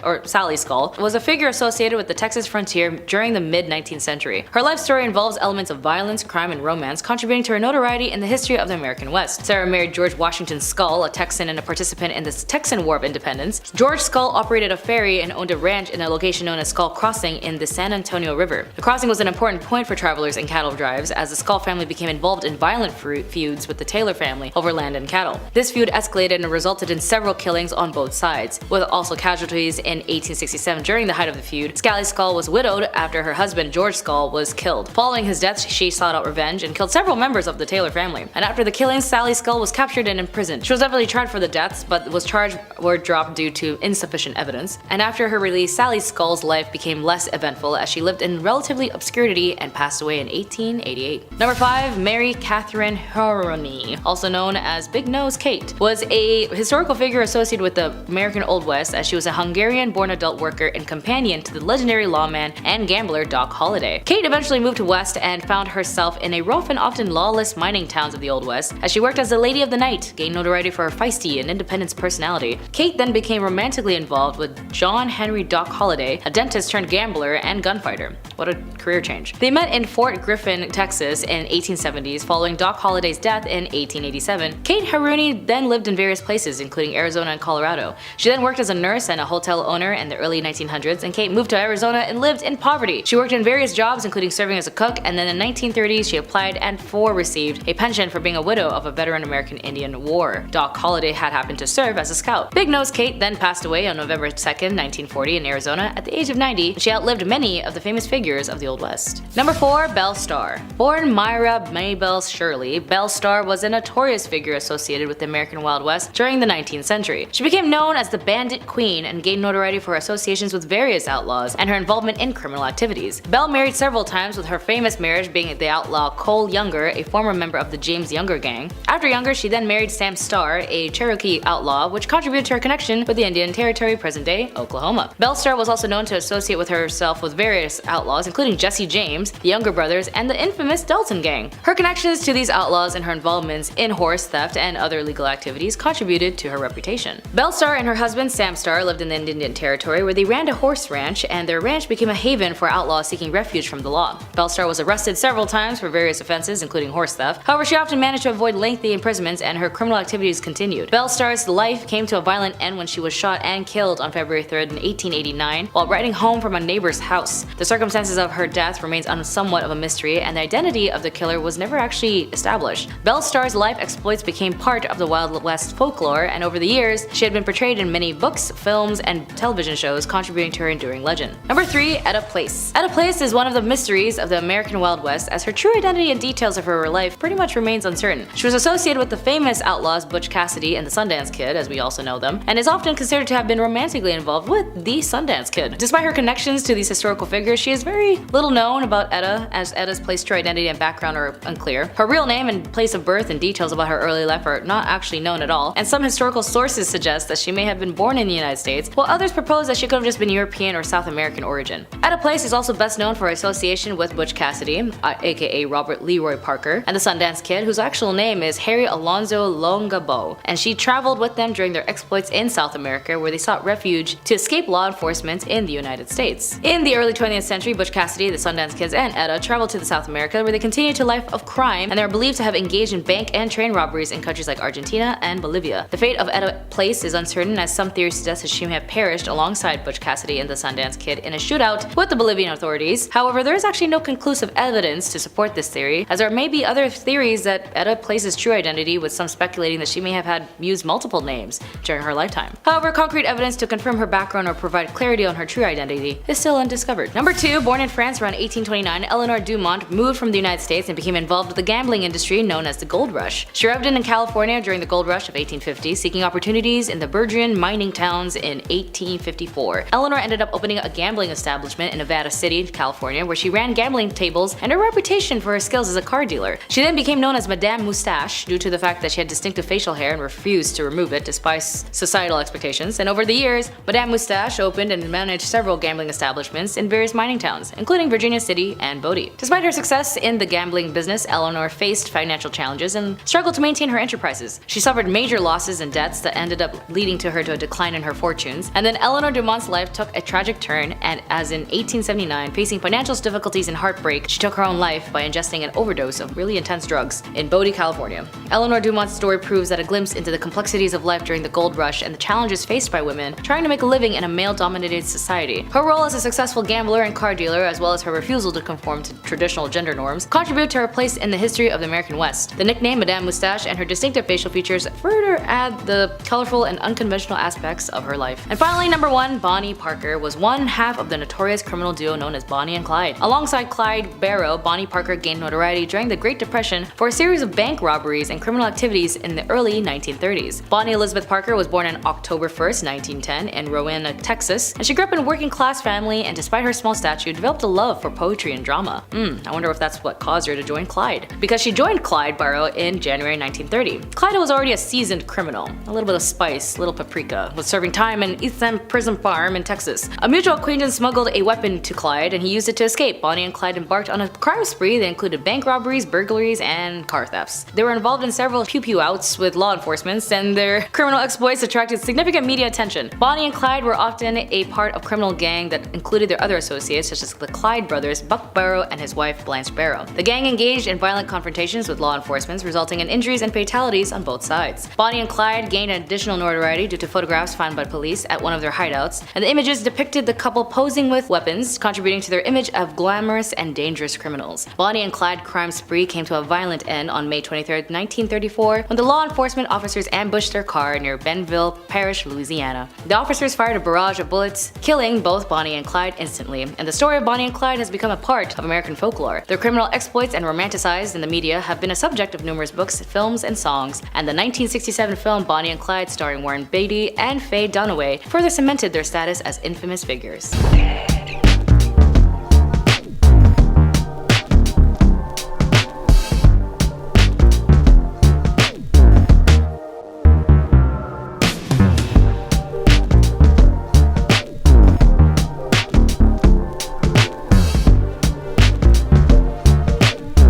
was a figure associated with the Texas frontier during the mid-19th century. Her life story involves elements of violence, crime, and romance, contributing to her notoriety in the history of the American West. Sarah married George Washington Skull, a Texan and a participant in the Texan War of Independence. George Skull operated a ferry and owned a ranch in a location known as Skull Crossing in the San Antonio River. The crossing was an important point for travelers and cattle drives, as the Skull family became involved in violent feuds with the Taylor family over land and cattle. This feud escalated and resulted in several killings on both sides, with also casualties in 1867. During the height of the feud, Sally Skull was widowed after her husband George Skull was killed. Following his death, she sought out revenge and killed several members of the Taylor family. And after the killings, Sally Skull was captured and imprisoned. She was definitely tried for the deaths, but was charged were dropped due to insufficient evidence. And after her release, Sally Skull's life became less eventful as she lived in relatively obscurity and passed away in 1888. Number 5. Mary Catherine Horney, also known as Big Nose Kate, was a historical figure associated with the American Old West, as she was a Hungarian-born adult worker and companion to the legendary lawman and gambler Doc Holliday. Kate eventually moved west and found herself in a rough and often lawless mining towns of the Old West, as she worked as the Lady of the Night, gained notoriety notoriety for her feisty and independent personality, Kate then became romantically involved with John Henry Doc Holliday, a dentist turned gambler and gunfighter. What a career change. They met in Fort Griffin, Texas in 1870s following Doc Holliday's death in 1887. Kate Harouni then lived in various places including Arizona and Colorado. She then worked as a nurse and a hotel owner in the early 1900s, and Kate moved to Arizona and lived in poverty. She worked in various jobs including serving as a cook, and then in the 1930s she applied and received a pension for being a widow of a veteran American Indian War. Doc Holliday had happened to serve as a scout. Big Nose Kate then passed away on November 2nd, 1940 in Arizona at the age of 90. She outlived many of the famous figures of the Old West. Number 4. Belle Starr. Born Myra Maybelle Shirley, Belle Starr was a notorious figure associated with the American Wild West during the 19th century. She became known as the Bandit Queen and gained notoriety for her associations with various outlaws and her involvement in criminal activities. Belle married several times, with her famous marriage being the outlaw Cole Younger, a former member of the James Younger gang. After Younger, she then married Sam Starr, a Cherokee outlaw, which contributed to her connection with the Indian Territory, present-day Oklahoma. Belle Starr was also known to associate with herself with various outlaws, including Jesse James, the Younger brothers, and the infamous Dalton gang. Her connections to these outlaws and her involvements in horse theft and other illegal activities contributed to her reputation. Belle Starr and her husband Sam Starr lived in the Indian Territory, where they ran a horse ranch, and their ranch became a haven for outlaws seeking refuge from the law. Belle Starr was arrested several times for various offenses, including horse theft. However, she often managed to avoid lengthy imprisonments, and her criminal activities continued. Belle Starr's life came to a violent end when she was shot and killed on February 3rd in 1889 while riding home from a neighbor's house. The circumstances of her death remains somewhat of a mystery, and the identity of the killer was never actually established. Belle Starr's life exploits became part of the Wild West folklore, and over the years, she had been portrayed in many books, films, and television shows, contributing to her enduring legend. Number 3. Etta Place. Etta Place is one of the mysteries of the American Wild West, as her true identity and details of her life pretty much remains uncertain. She was associated with the famous outlaws Butch Cassidy and the Sundance Kid, as we also know them, and is often considered to have been romantically involved with the Sundance Kid. Despite her connections to these historical figures, she is very little known about Etta, as Etta's place, true identity, and background are unclear. Her real name and place of birth and details about her early life are not actually known at all, and some historical sources suggest that she may have been born in the United States, while others propose that she could have just been European or South American origin. Etta Place is also best known for her association with Butch Cassidy, aka Robert Leroy Parker, and the Sundance Kid, whose actual name is Harry Alonzo Longabo, and she traveled with them during their exploits in South America, where they sought refuge to escape law enforcement in the United States. In the early 20th century, Butch Cassidy, the Sundance Kids, and Etta traveled to South America, where they continued a life of crime, and they are believed to have engaged in bank and train robberies in countries like Argentina and Bolivia. The fate of Etta Place is uncertain, as some theories suggest that she may have perished alongside Butch Cassidy and the Sundance Kid in a shootout with the Bolivian authorities. However, there is actually no conclusive evidence to support this theory, as there may be other theories that Etta Place's true identity, with some speculating that she may have had used multiple names during her lifetime. However, concrete evidence to confirm her background or provide clarity on her true identity is still undiscovered. Number 2. Born in France around 1829, Eleanor Dumont moved from the United States and became involved with the gambling industry known as the Gold Rush. She arrived in California during the Gold Rush of 1850, seeking opportunities in the burgeoning mining towns in 1854. Eleanor ended up opening a gambling establishment in Nevada City, California, where she ran gambling tables and her reputation for her skills as a car dealer. She then became known as Madame Moustache due to the fact that she had distinctive facial hair and refused to remove it despite societal expectations. And over the years, Madame Moustache opened and managed several gambling establishments in various mining towns, including Virginia City and Bodie. Despite her success in the gambling business, Eleanor faced financial challenges and struggled to maintain her enterprises. She suffered major losses and debts that ended up leading to her to a decline in her fortunes. And then Eleanor Dumont's life took a tragic turn, and as in 1879, facing financial difficulties and heartbreak, she took her own life by ingesting an overdose of really intense drugs in Bodie, California. Eleanor Dumont's story proves that a glimpse into the complexities of life during the gold rush and the challenges faced by women trying to make a living in a male-dominated society. Her role as a successful gambler and car dealer, as well as her refusal to conform to traditional gender norms, contribute to her place in the history of the American West. The nickname Madame Moustache and her distinctive facial features further add the colorful and unconventional aspects of her life. And finally, number 1, Bonnie Parker was one half of the notorious criminal duo known as Bonnie and Clyde. Alongside Clyde Barrow, Bonnie Parker gained notoriety during the Great Depression for a series of bank robberies and criminal activities in the early 1930s. Bonnie Elizabeth Parker was born on October 1st, 1910 in Rowena, Texas, and she grew up in a working class family, and despite her small stature, developed a love for poetry and drama. I wonder if that's what caused her to join Clyde, because she joined Clyde Barrow in January 1930. Clyde was already a seasoned criminal, a little bit of spice, little paprika, was serving time in East End Prison Farm in Texas. A mutual acquaintance smuggled a weapon to Clyde, and he used it to escape. Bonnie and Clyde embarked on a crime spree that included bank robberies, burglaries, and car thefts. They were involved in several pew-pew outs with with law enforcement, and their criminal exploits attracted significant media attention. Bonnie and Clyde were often a part of criminal gang that included their other associates such as the Clyde brothers, Buck Barrow and his wife Blanche Barrow. The gang engaged in violent confrontations with law enforcement, resulting in injuries and fatalities on both sides. Bonnie and Clyde gained an additional notoriety due to photographs found by police at one of their hideouts, and the images depicted the couple posing with weapons, contributing to their image of glamorous and dangerous criminals. Bonnie and Clyde crime spree came to a violent end on May 23, 1934, when the law enforcement officers ambushed their car near Bentonville Parish, Louisiana. The officers fired a barrage of bullets, killing both Bonnie and Clyde instantly, and the story of Bonnie and Clyde has become a part of American folklore. Their criminal exploits and romanticized in the media have been a subject of numerous books, films, and songs, and the 1967 film Bonnie and Clyde starring Warren Beatty and Faye Dunaway further cemented their status as infamous figures.